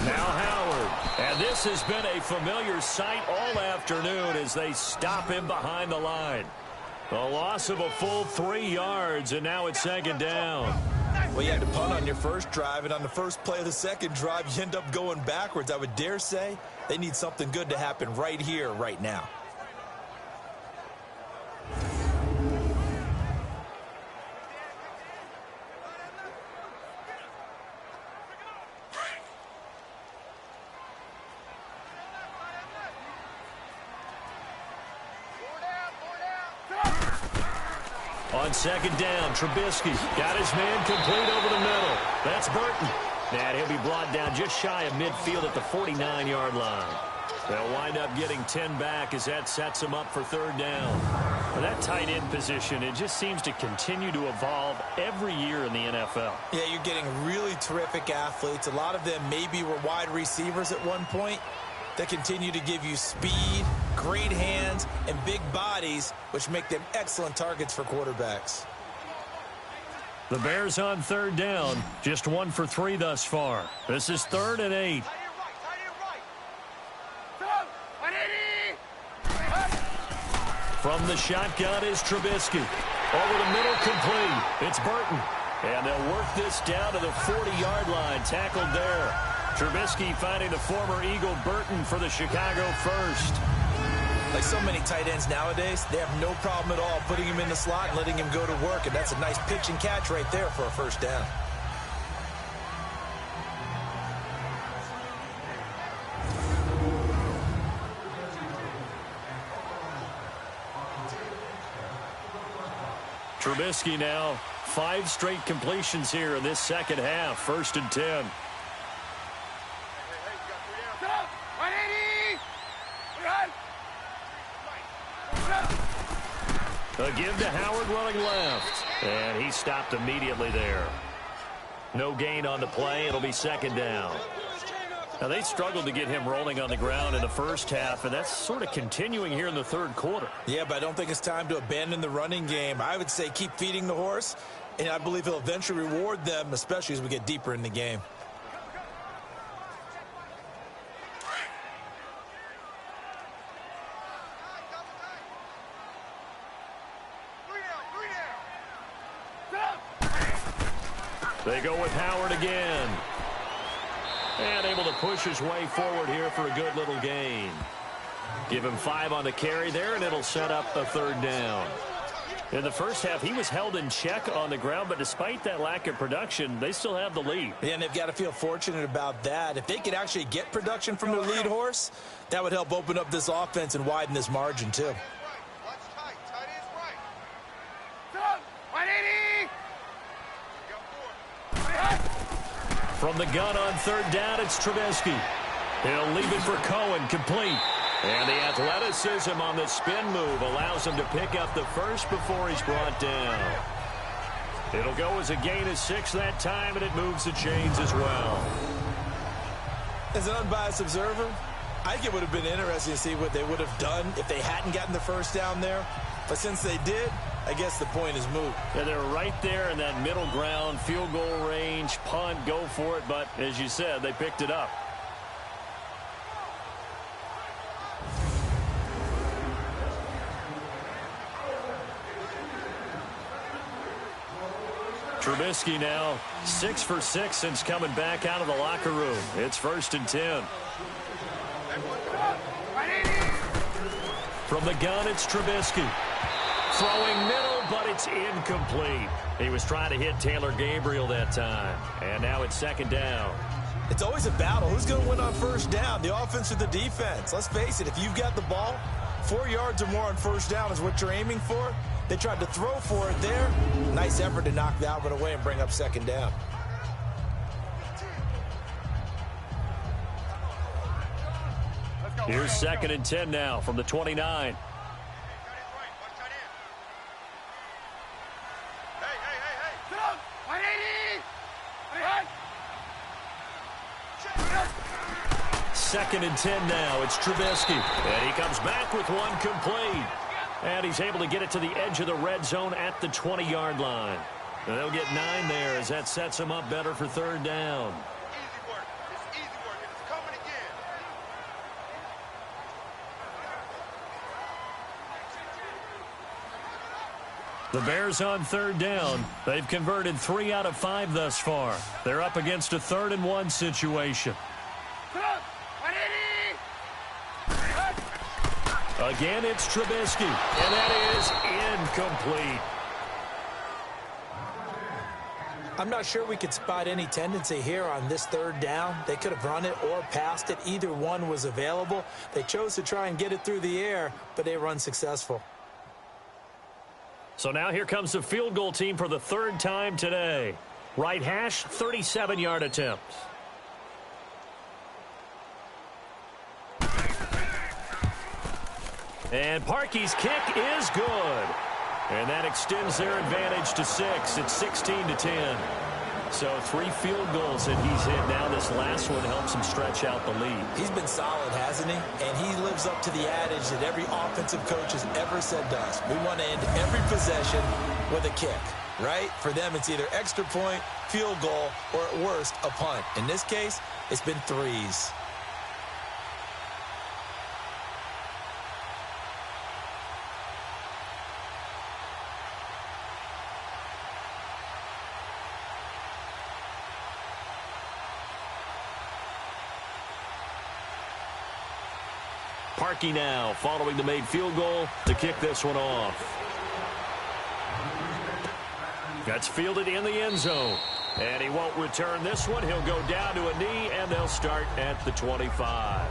Now Howard. And this has been a familiar sight all afternoon as they stop him behind the line. A loss of a full 3 yards, and now it's 2nd down. Well, you had to punt on your first drive, and on the first play of the second drive, you end up going backwards. I would dare say they need something good to happen right here, right now. On 2nd down, Trubisky got his man complete over the middle. That's Burton. And he'll be brought down just shy of midfield at the 49-yard line. They'll wind up getting 10 back as that sets them up for 3rd down. For that tight end position, it just seems to continue to evolve every year in the NFL. Yeah, you're getting really terrific athletes. A lot of them maybe were wide receivers at one point. They continue to give you speed, great hands, and big bodies, which make them excellent targets for quarterbacks. The Bears on 3rd down, just 1 for 3 thus far. This is 3rd and 8. From the shotgun is Trubisky. Over the middle, complete. It's Burton. And they'll work this down to the 40-yard line, tackled there. Trubisky finding the former Eagle Burton for the Chicago first. Like so many tight ends nowadays, they have no problem at all putting him in the slot and letting him go to work, and that's a nice pitch and catch right there for a 1st down. Trubisky now 5 straight completions here in this second half, 1st and 10. A give to Howard running left. And he stopped immediately there. No gain on the play. It'll be 2nd down. Now, they struggled to get him rolling on the ground in the first half, and that's sort of continuing here in the 3rd quarter. Yeah, but I don't think it's time to abandon the running game. I would say keep feeding the horse, and I believe he'll eventually reward them, especially as we get deeper in the game. They go with Howard again. And able to push his way forward here for a good little gain. Give him 5 on the carry there, and it'll set up a 3rd down. In the first half, he was held in check on the ground, but despite that lack of production, they still have the lead. Yeah, and they've got to feel fortunate about that. If they could actually get production from their lead horse, that would help open up this offense and widen this margin, too. From the gun on 3rd down, it's Trubisky. He'll leave it for Cohen, complete. And the athleticism on the spin move allows him to pick up the first before he's brought down. It'll go as a gain of 6 that time, and it moves the chains as well. As an unbiased observer, I think it would have been interesting to see what they would have done if they hadn't gotten the first down there. But since they did, I guess the point is moot. Yeah, they're right there in that middle ground, field goal range, punt, go for it. But as you said, they picked it up. Trubisky now 6 for 6 since coming back out of the locker room. It's 1st and 10. From the gun, it's Trubisky. Throwing middle, but it's incomplete. He was trying to hit Taylor Gabriel that time. And now it's 2nd down. It's always a battle. Who's going to win on 1st down, the offense or the defense? Let's face it, if you've got the ball, 4 yards or more on 1st down is what you're aiming for. They tried to throw for it there. Nice effort to knock that one away and bring up 2nd down. Here's 2nd and 10 now from the 29. Second and 10 now. It's Trubisky. And he comes back with one complete. And he's able to get it to the edge of the red zone at the 20-yard line. And they'll get 9 there as that sets him up better for 3rd down. Easy work. It's easy work. It's coming again. The Bears on 3rd down. They've converted 3 out of 5 thus far. They're up against a 3rd and 1 situation. Again, it's Trubisky, and that is incomplete. I'm not sure we could spot any tendency here on this 3rd down. They could have run it or passed it. Either one was available. They chose to try and get it through the air, but they were unsuccessful. So now here comes the field goal team for the 3rd time today. Right hash, 37-yard attempt. And Parkey's kick is good. And that extends their advantage to 6. It's 16-10. So 3 field goals that he's hit. Now this last one helps him stretch out the lead. He's been solid, hasn't he? And he lives up to the adage that every offensive coach has ever said to us. We want to end every possession with a kick, right? For them, it's either extra point, field goal, or at worst, a punt. In this case, it's been 3s. Parkey now following the made field goal to kick this one off. That's fielded in the end zone. And he won't return this one. He'll go down to a knee, and they'll start at the 25.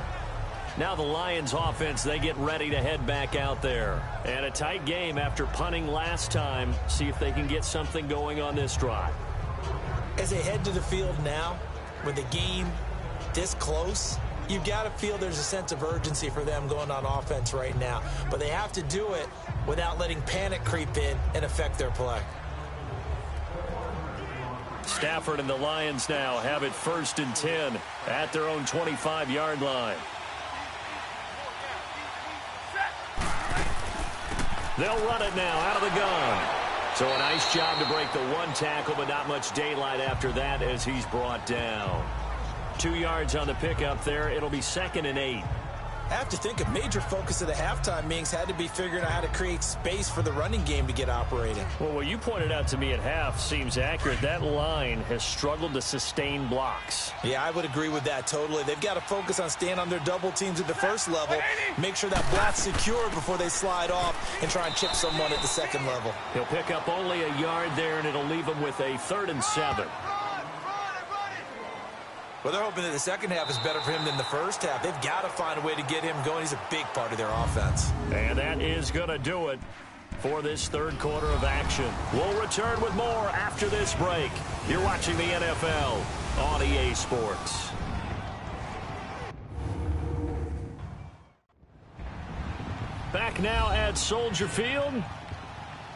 Now the Lions offense, they get ready to head back out there. And a tight game after punting last time. See if they can get something going on this drive. As they head to the field now, with the game this close, you've got to feel there's a sense of urgency for them going on offense right now. But they have to do it without letting panic creep in and affect their play. Stafford and the Lions now have it 1st and 10 at their own 25-yard line. They'll run it now out of the gun. So a nice job to break the 1 tackle, but not much daylight after that as he's brought down. 2 yards on the pickup there. It'll be 2nd and 8. I have to think a major focus of the halftime meetings had to be figuring out how to create space for the running game to get operating. Well, what you pointed out to me at half seems accurate. That line has struggled to sustain blocks. Yeah, I would agree with that totally. They've got to focus on staying on their double teams at the first level, make sure that block's secure before they slide off and try and chip someone at the second level. He'll pick up only a yard there, and it'll leave him with a 3rd and 7. Well, they're hoping that the second half is better for him than the first half. They've got to find a way to get him going. He's a big part of their offense. And that is going to do it for this 3rd quarter of action. We'll return with more after this break. You're watching the NFL on EA Sports. back now at Soldier Field.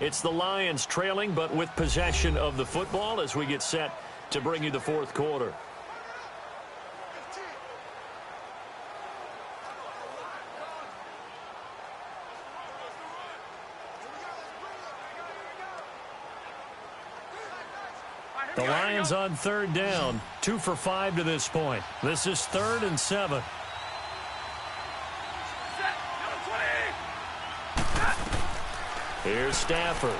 It's the Lions trailing, but with possession of the football as we get set to bring you the fourth quarter. The Lions on third down, 2 for 5 to this point. This is 3rd and 7. Here's Stafford.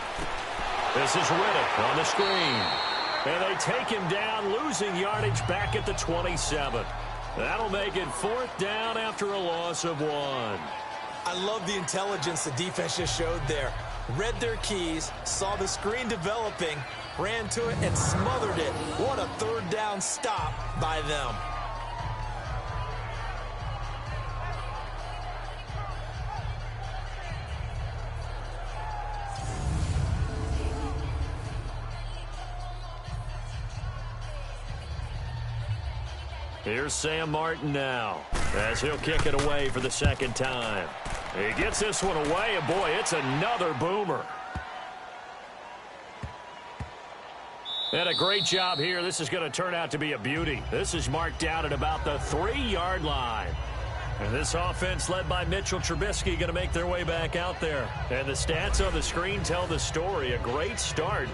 This is Riddick on the screen. And they take him down, losing yardage back at the 27. That'll make it 4th down after a loss of 1. I love the intelligence the defense just showed there. Read their keys, saw the screen developing, ran to it, and smothered it. What a 3rd down stop by them. Here's Sam Martin now as he'll kick it away for the 2nd time. He gets this one away, and boy, it's another boomer. And a great job here. This is going to turn out to be a beauty. This is marked out at about the 3-yard line. And this offense led by Mitchell Trubisky going to make their way back out there. And the stats on the screen tell the story. A great start.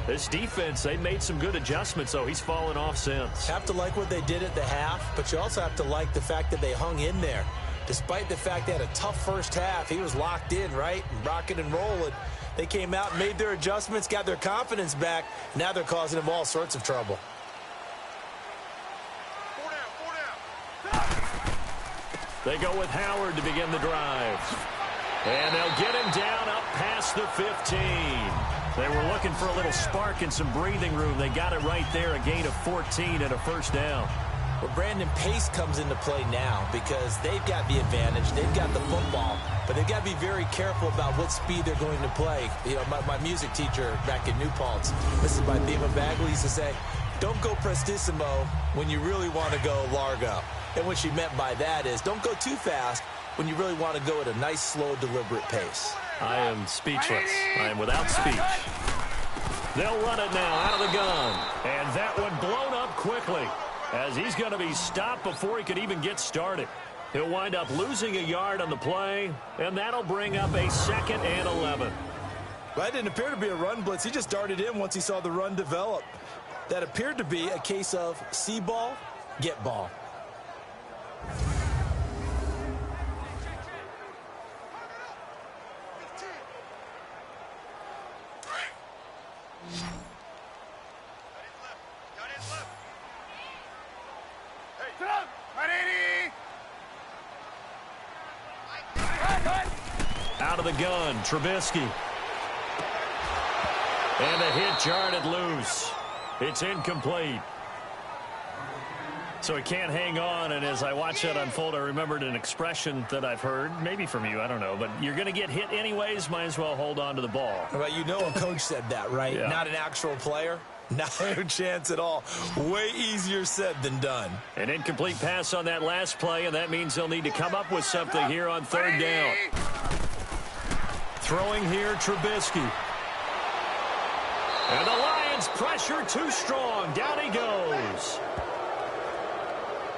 This defense, they made some good adjustments, though. He's fallen off since. Have to like what they did at the half, but you also have to like the fact that they hung in there. Despite the fact they had a tough first half, he was locked in, right? Rocking and rolling. They came out, made their adjustments, got their confidence back. Now they're causing him all sorts of trouble. 4 down. They go with Howard to begin the drive. And they'll get him down up past the 15. They were looking for a little spark and some breathing room. They got it right there, a gain of 14 and a 1st down. Well, Brandon, pace comes into play now because they've got the advantage. They've got the football, but they've got to be very careful about what speed they're going to play. You know, my music teacher back in New Paltz, this is my Thema Bagley, used to say, don't go prestissimo when you really want to go largo. And what she meant by that is don't go too fast when you really want to go at a nice, slow, deliberate pace. I am speechless. I am without speech. They'll run it now out of the gun. And that one blown up quickly as he's going to be stopped before he could even get started. He'll wind up losing a yard on the play, and that'll bring up a 2nd and 11. Well, that didn't appear to be a run blitz. He just darted in once he saw the run develop. That appeared to be a case of see ball, get ball. Out of the gun, Trubisky. And a hit jarred loose. It's incomplete. So he can't hang on, and as I watch that unfold, I remembered an expression that I've heard, maybe from you, I don't know, but you're going to get hit anyways, might as well hold on to the ball. Well, you know a coach said that, right? Yeah. Not an actual player. Not a chance at all. Way easier said than done. An incomplete pass on that last play, and that means they'll need to come up with something here on 3rd down. Throwing here, Trubisky. And the Lions pressure too strong. Down he goes.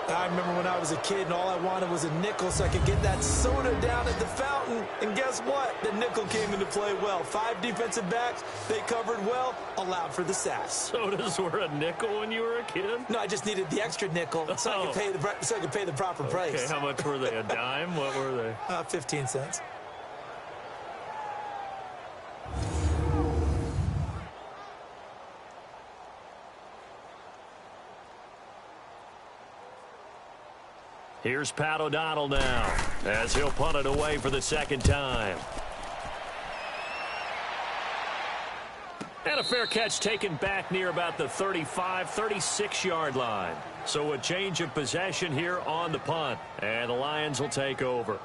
I remember when I was a kid and all I wanted was a nickel so I could get that soda down at the fountain. And guess what? The nickel came into play well. 5 defensive backs. They covered well. Allowed for the sacks. Sodas were a nickel when you were a kid? No, I just needed the extra nickel so I could pay the proper price. Okay, how much were they? A dime? What were they? 15 cents. Here's Pat O'Donnell now as he'll punt it away for the 2nd time. And a fair catch taken back near about the 35, 36-yard line. So a change of possession here on the punt. And the Lions will take over.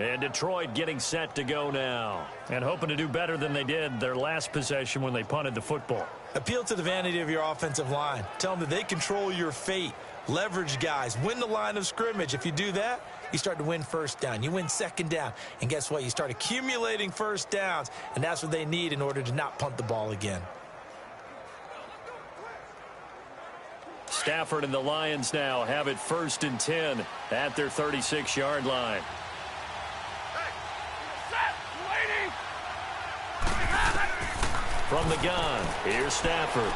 And Detroit getting set to go now. And hoping to do better than they did their last possession when they punted the football. Appeal to the vanity of your offensive line. Tell them that they control your fate. Leverage guys. Win the line of scrimmage. If you do that, you start to win first down. You win second down. And guess what? You start accumulating first downs, and that's what they need in order to not punt the ball again. Stafford and the Lions now have it 1st and 10 at their 36-yard line. From the gun, here's Stafford.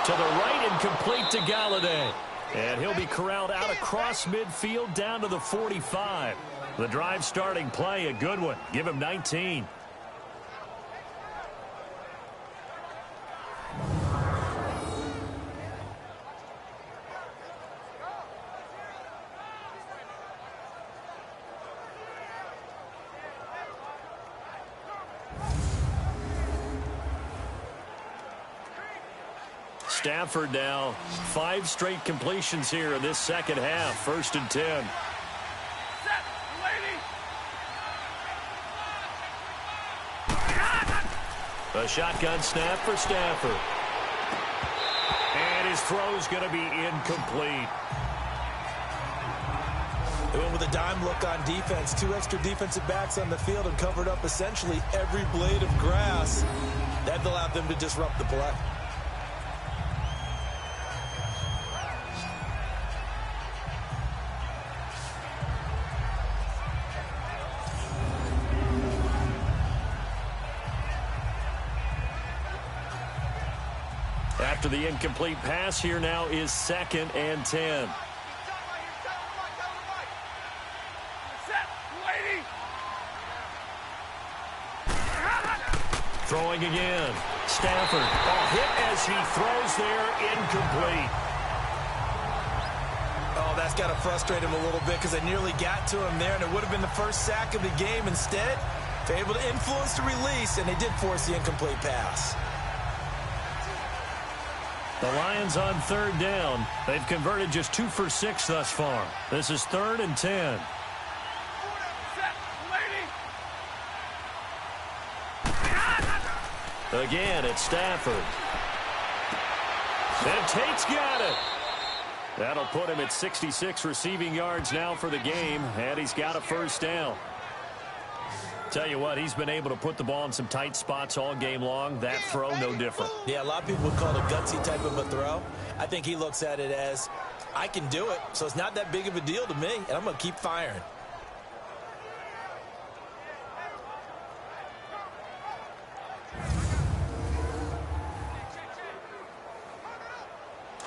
To the right and complete to Galladay. And he'll be corralled out across midfield down to the 45. The drive starting play, a good one. Give him 19. Stafford now 5 straight completions here in this second half. 1st and 10. A shotgun snap for Stafford. And his throw's going to be incomplete. They went with a dime look on defense. 2 extra defensive backs on the field and covered up essentially every blade of grass. That allowed them to disrupt the play. After the incomplete pass, here now is 2nd and 10. Throwing again. Stafford. Hit as he throws there, incomplete. Oh, that's got to frustrate him a little bit because they nearly got to him there, and it would have been the first sack of the game. Instead, they're able to influence the release, and they did force the incomplete pass. The Lions on 3rd down. They've converted just 2 for 6 thus far. This is 3rd and 10. Again, it's Stafford. And Tate's got it. That'll put him at 66 receiving yards now for the game, and he's got a 1st down. Tell you what, he's been able to put the ball in some tight spots all game long. That throw, no different. Yeah, a lot of people would call it a gutsy type of a throw. I think he looks at it as, I can do it, so it's not that big of a deal to me, and I'm going to keep firing.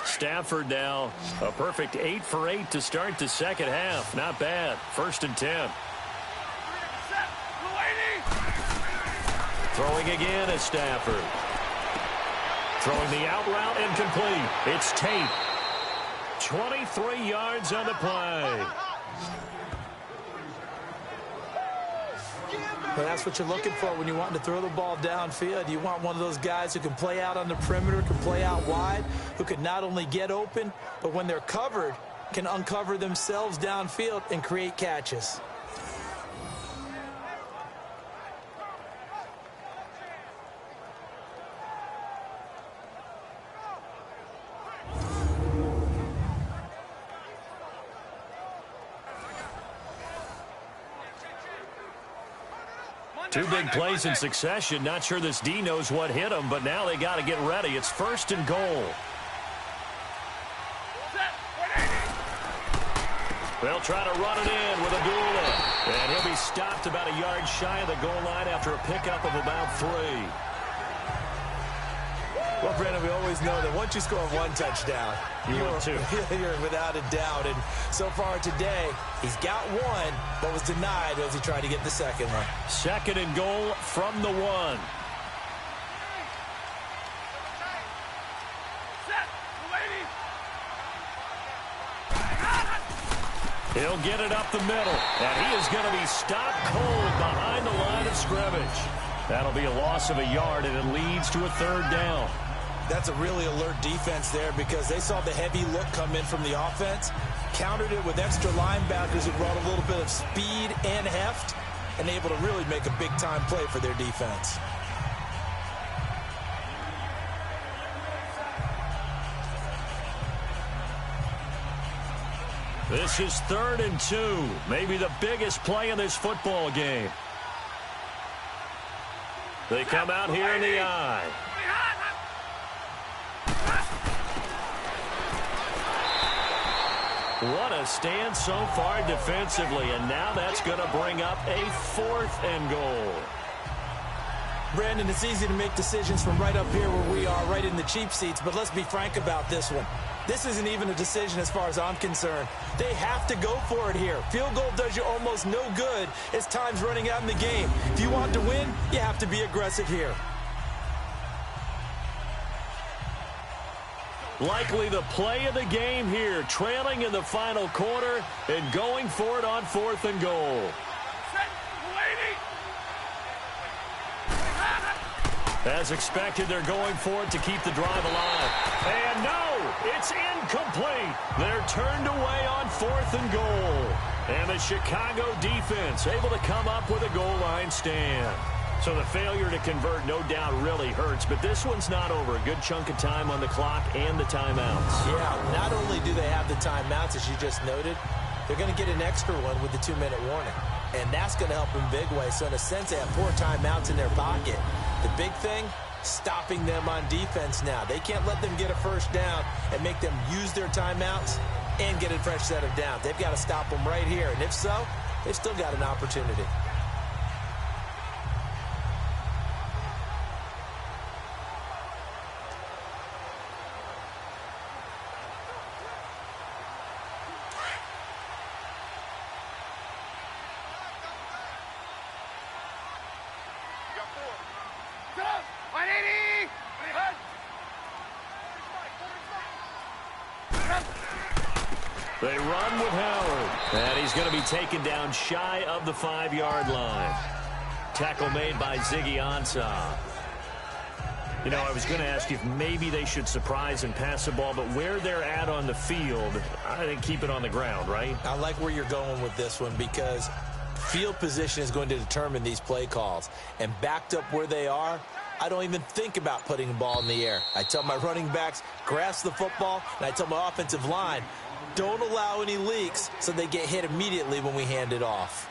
Stafford now a perfect 8 for 8 to start the second half. Not bad. 1st and 10. Throwing again is Stafford. Throwing the out route and complete. It's Tate. 23 yards on the play. Well, that's what you're looking for when you want to throw the ball downfield. You want one of those guys who can play out on the perimeter, can play out wide, who can not only get open, but when they're covered, can uncover themselves downfield and create catches. Two big plays in succession. Not sure this D knows what hit him, but now they got to get ready. It's 1st and goal. They'll try to run it in with Abdullah. And he'll be stopped about a yard shy of the goal line after a pickup of about 3. Well, Brandon, we always know that once you score 1 touchdown, you're without a doubt. And so far today, he's got 1, but was denied as he tried to get the second one. 2nd and goal from the 1. He'll get it up the middle, and he is going to be stopped cold behind the line of scrimmage. That'll be a loss of a yard, and it leads to a 3rd down. That's a really alert defense there because they saw the heavy look come in from the offense, countered it with extra linebackers who brought a little bit of speed and heft, and able to really make a big-time play for their defense. This is 3rd and 2, maybe the biggest play in this football game. They come out here in the eye. What a stand so far defensively, and now that's going to bring up a 4th and goal. Brandon, it's easy to make decisions from right up here where we are, right in the cheap seats, but let's be frank about this one. This isn't even a decision as far as I'm concerned. They have to go for it here. Field goal does you almost no good as time's running out in the game. If you want to win, you have to be aggressive here. Likely the play of the game here, trailing in the final quarter and going for it on 4th and goal. As expected, they're going for it to keep the drive alive. And no, it's incomplete. They're turned away on 4th and goal. And the Chicago defense able to come up with a goal line stand. So the failure to convert no doubt really hurts, but this one's not over. A good chunk of time on the clock and the timeouts. Yeah, not only do they have the timeouts, as you just noted, they're going to get an extra one with the 2-minute warning. And that's going to help in big way. So in a sense, they have 4 timeouts in their pocket. The big thing, stopping them on defense now. They can't let them get a first down and make them use their timeouts and get a fresh set of downs. They've got to stop them right here. And if so, they've still got an opportunity. They run with Howard. And he's going to be taken down shy of the 5-yard line. Tackle made by Ziggy Ansah. You know, I was going to ask you if maybe they should surprise and pass the ball, but where they're at on the field, I think keep it on the ground, right? I like where you're going with this one because field position is going to determine these play calls. And backed up where they are, I don't even think about putting the ball in the air. I tell my running backs, grasp the football, and I tell my offensive line, don't allow any leaks so they get hit immediately when we hand it off.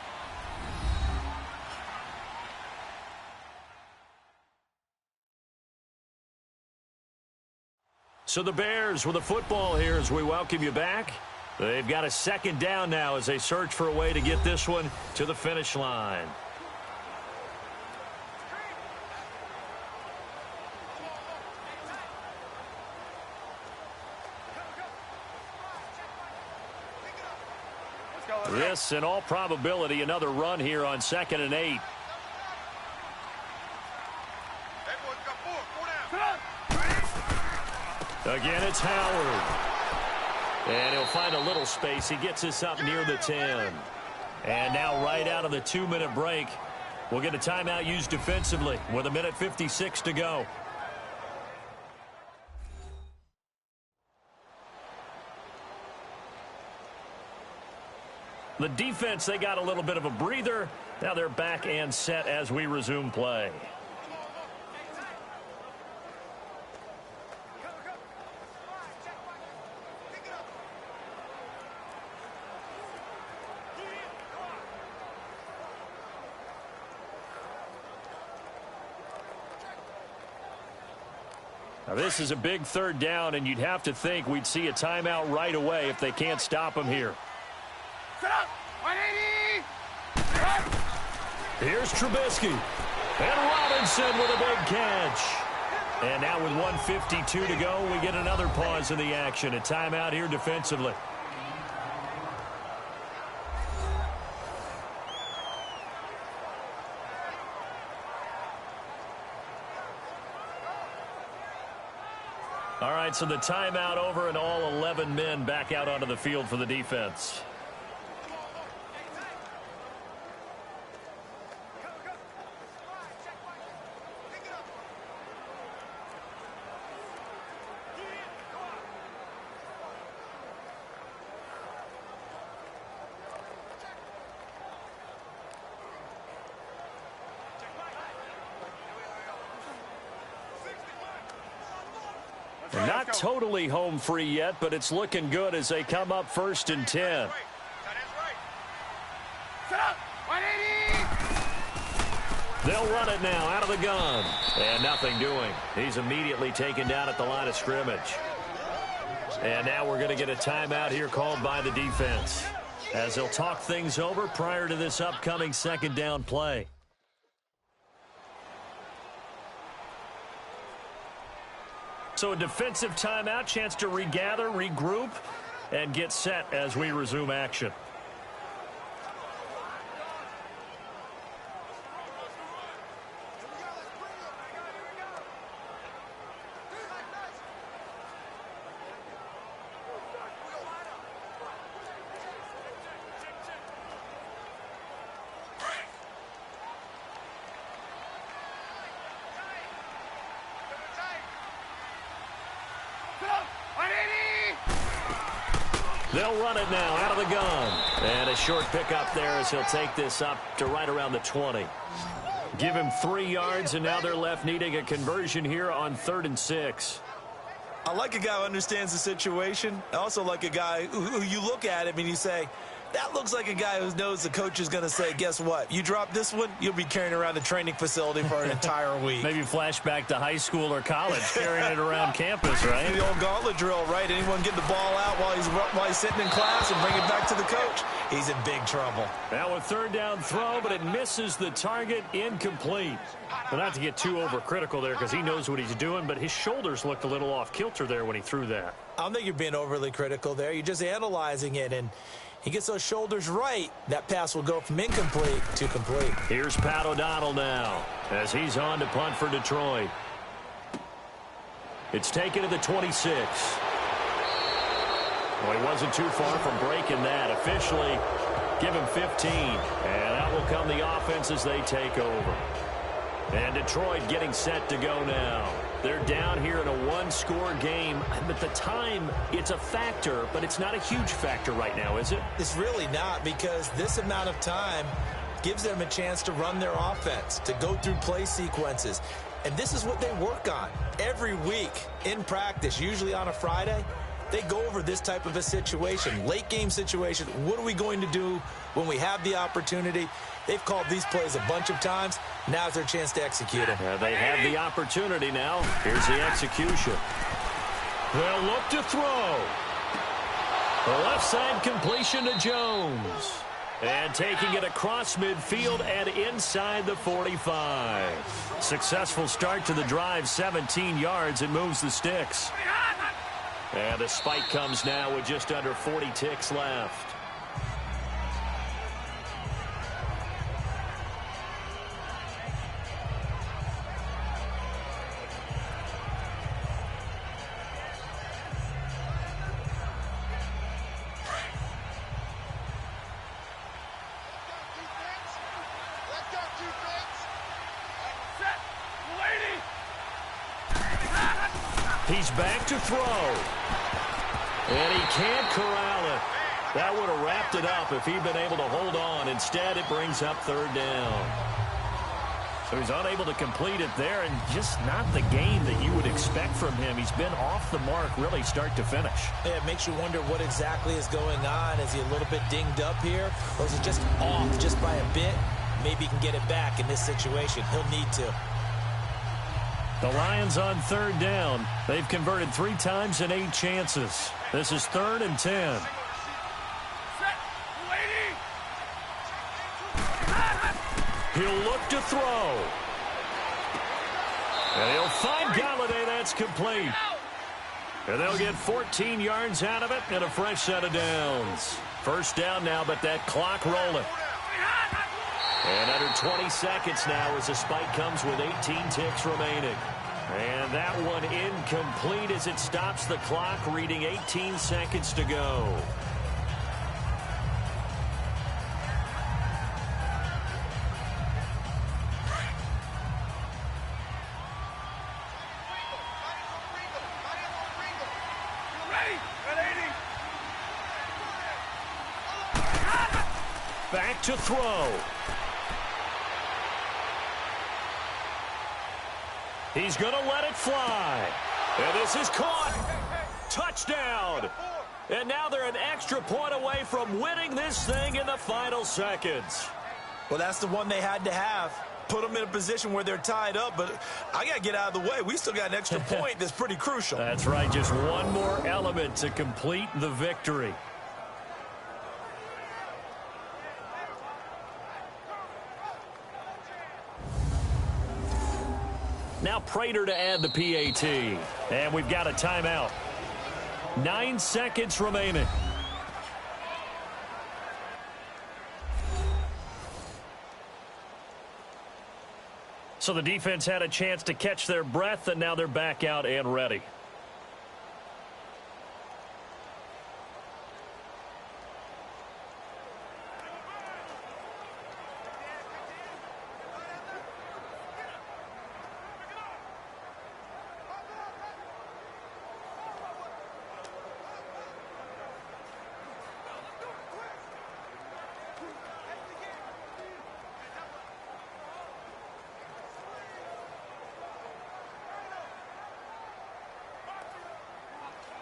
So the Bears with the football here as we welcome you back. They've got a 2nd down now as they search for a way to get this one to the finish line. This, in all probability, another run here on 2nd and 8. Again, it's Howard. And he'll find a little space. He gets us up near the 10. And now right out of the 2-minute break, we'll get a timeout used defensively with 1:56 to go. The defense, they got a little bit of a breather. Now they're back and set as we resume play. Now this is a big 3rd down, and you'd have to think we'd see a timeout right away if they can't stop him here. Here's Trubisky. And Robinson with a big catch. And now with 1:52 to go, we get another pause in the action. A timeout here defensively. All right, so the timeout over and all 11 men back out onto the field for the defense. And Not totally home free yet, but it's looking good as they come up 1st and 10. They'll run it now out of the gun. And nothing doing. He's immediately taken down at the line of scrimmage. And now we're going to get a timeout here called by the defense, as they'll talk things over prior to this upcoming 2nd down play. So a defensive timeout, chance to regather, regroup, and get set as we resume action. They'll run it now out of the gun. And a short pickup there as he'll take this up to right around the 20. Give him 3 yards, and now they're left needing a conversion here on 3rd and 6. I like a guy who understands the situation. I also like a guy who you look at him and you say, that looks like a guy who knows the coach is going to say, guess what? You drop this one, you'll be carrying around the training facility for an entire week. Maybe flashback to high school or college, carrying it around campus, right? The old gauntlet drill, right? Anyone get the ball out while he's sitting in class and bring it back to the coach? He's in big trouble. Now a 3rd down throw, but it misses the target, incomplete. Well, not to get too overcritical there because he knows what he's doing, but his shoulders looked a little off kilter there when he threw that. I don't think you're being overly critical there. You're just analyzing it, and he gets those shoulders right, that pass will go from incomplete to complete. Here's Pat O'Donnell now as he's on to punt for Detroit. It's taken to the 26. Well, he wasn't too far from breaking that. Officially, give him 15. And out will come the offense as they take over. And Detroit getting set to go now. They're down here in a 1-score game. But the time, it's a factor, but it's not a huge factor right now, is it? It's really not, because this amount of time gives them a chance to run their offense, to go through play sequences. And this is what they work on every week in practice, usually on a Friday. They go over this type of a situation, late game situation. What are we going to do when we have the opportunity? They've called these plays a bunch of times. Now's their chance to execute them. Yeah, they have the opportunity now. Here's the execution. They'll look to throw. The left side completion to Jones. And taking it across midfield and inside the 45. Successful start to the drive, 17 yards. It moves the sticks. And the spike comes now with just under 40 ticks left. He's back to throw. And he can't corral it. That would have wrapped it up if he'd been able to hold on. Instead, it brings up 3rd down. So he's unable to complete it there, and just not the game that you would expect from him. He's been off the mark really start to finish. Yeah, it makes you wonder what exactly is going on. Is he a little bit dinged up here, or is he just off just by a bit? Maybe he can get it back in this situation. He'll need to. The Lions on 3rd down. They've converted 3 times in 8 chances. This is 3rd and 10. He'll look to throw. And he'll find Galladay. That's complete. And they'll get 14 yards out of it and a fresh set of downs. 1st down now, but that clock rolling. And under 20 seconds now as the spike comes with 18 ticks remaining. And that one incomplete as it stops the clock, reading 18 seconds to go. Back to throw. He's going to let it fly. And this is caught. Touchdown. And now they're an extra point away from winning this thing in the final seconds. Well, that's the one they had to have. Put them in a position where they're tied up, but I got to get out of the way. We still got an extra point that's pretty crucial. That's right, just one more element to complete the victory. Now Prater to add the PAT. And we've got a timeout. 9 seconds remaining. So the defense had a chance to catch their breath, and now they're back out and ready.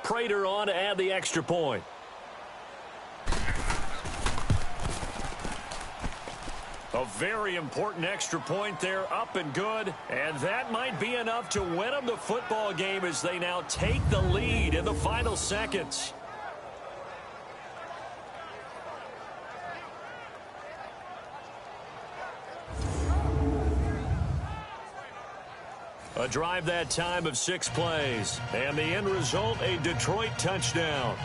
Prater on to add the extra point. A very important extra point there, up and good. And that might be enough to win them the football game as they now take the lead in the final seconds. A drive that time of 6 plays. And the end result, a Detroit touchdown.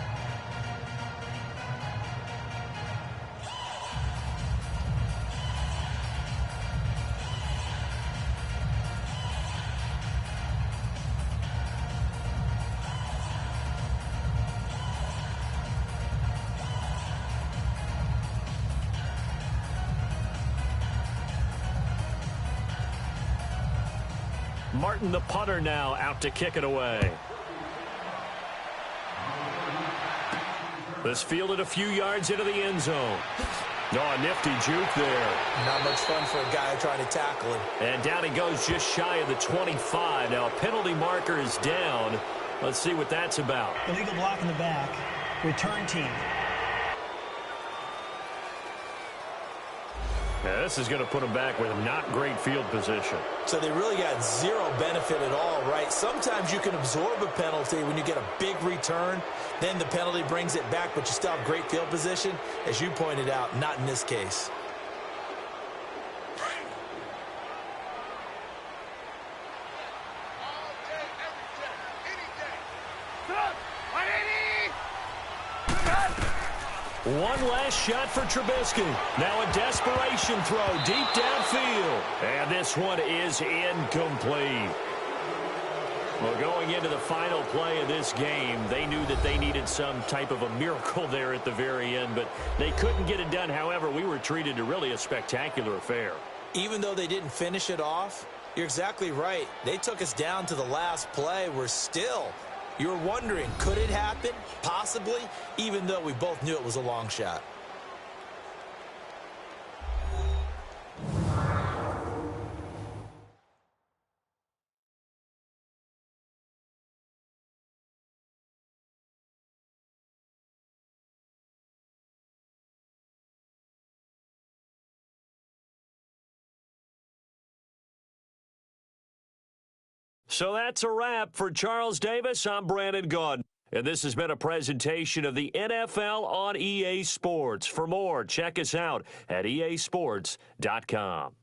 Martin, the punter, now out to kick it away. This fielded a few yards into the end zone. Oh, a nifty juke there. Not much fun for a guy trying to tackle him. And down he goes just shy of the 25. Now a penalty marker is down. Let's see what that's about. Illegal block in the back. Return team. Now, this is going to put them back with not great field position. So they really got zero benefit at all, right? Sometimes you can absorb a penalty when you get a big return. Then the penalty brings it back, but you still have great field position. As you pointed out, not in this case. One last shot for Trubisky. Now a desperation throw deep downfield. And this one is incomplete. Well, going into the final play of this game, they knew that they needed some type of a miracle there at the very end, but they couldn't get it done. However, we were treated to really a spectacular affair. Even though they didn't finish it off, you're exactly right. They took us down to the last play. We're still... You're wondering, could it happen? Possibly, even though we both knew it was a long shot. So that's a wrap for Charles Davis. I'm Brandon Gaudin. And this has been a presentation of the NFL on EA Sports. For more, check us out at easports.com.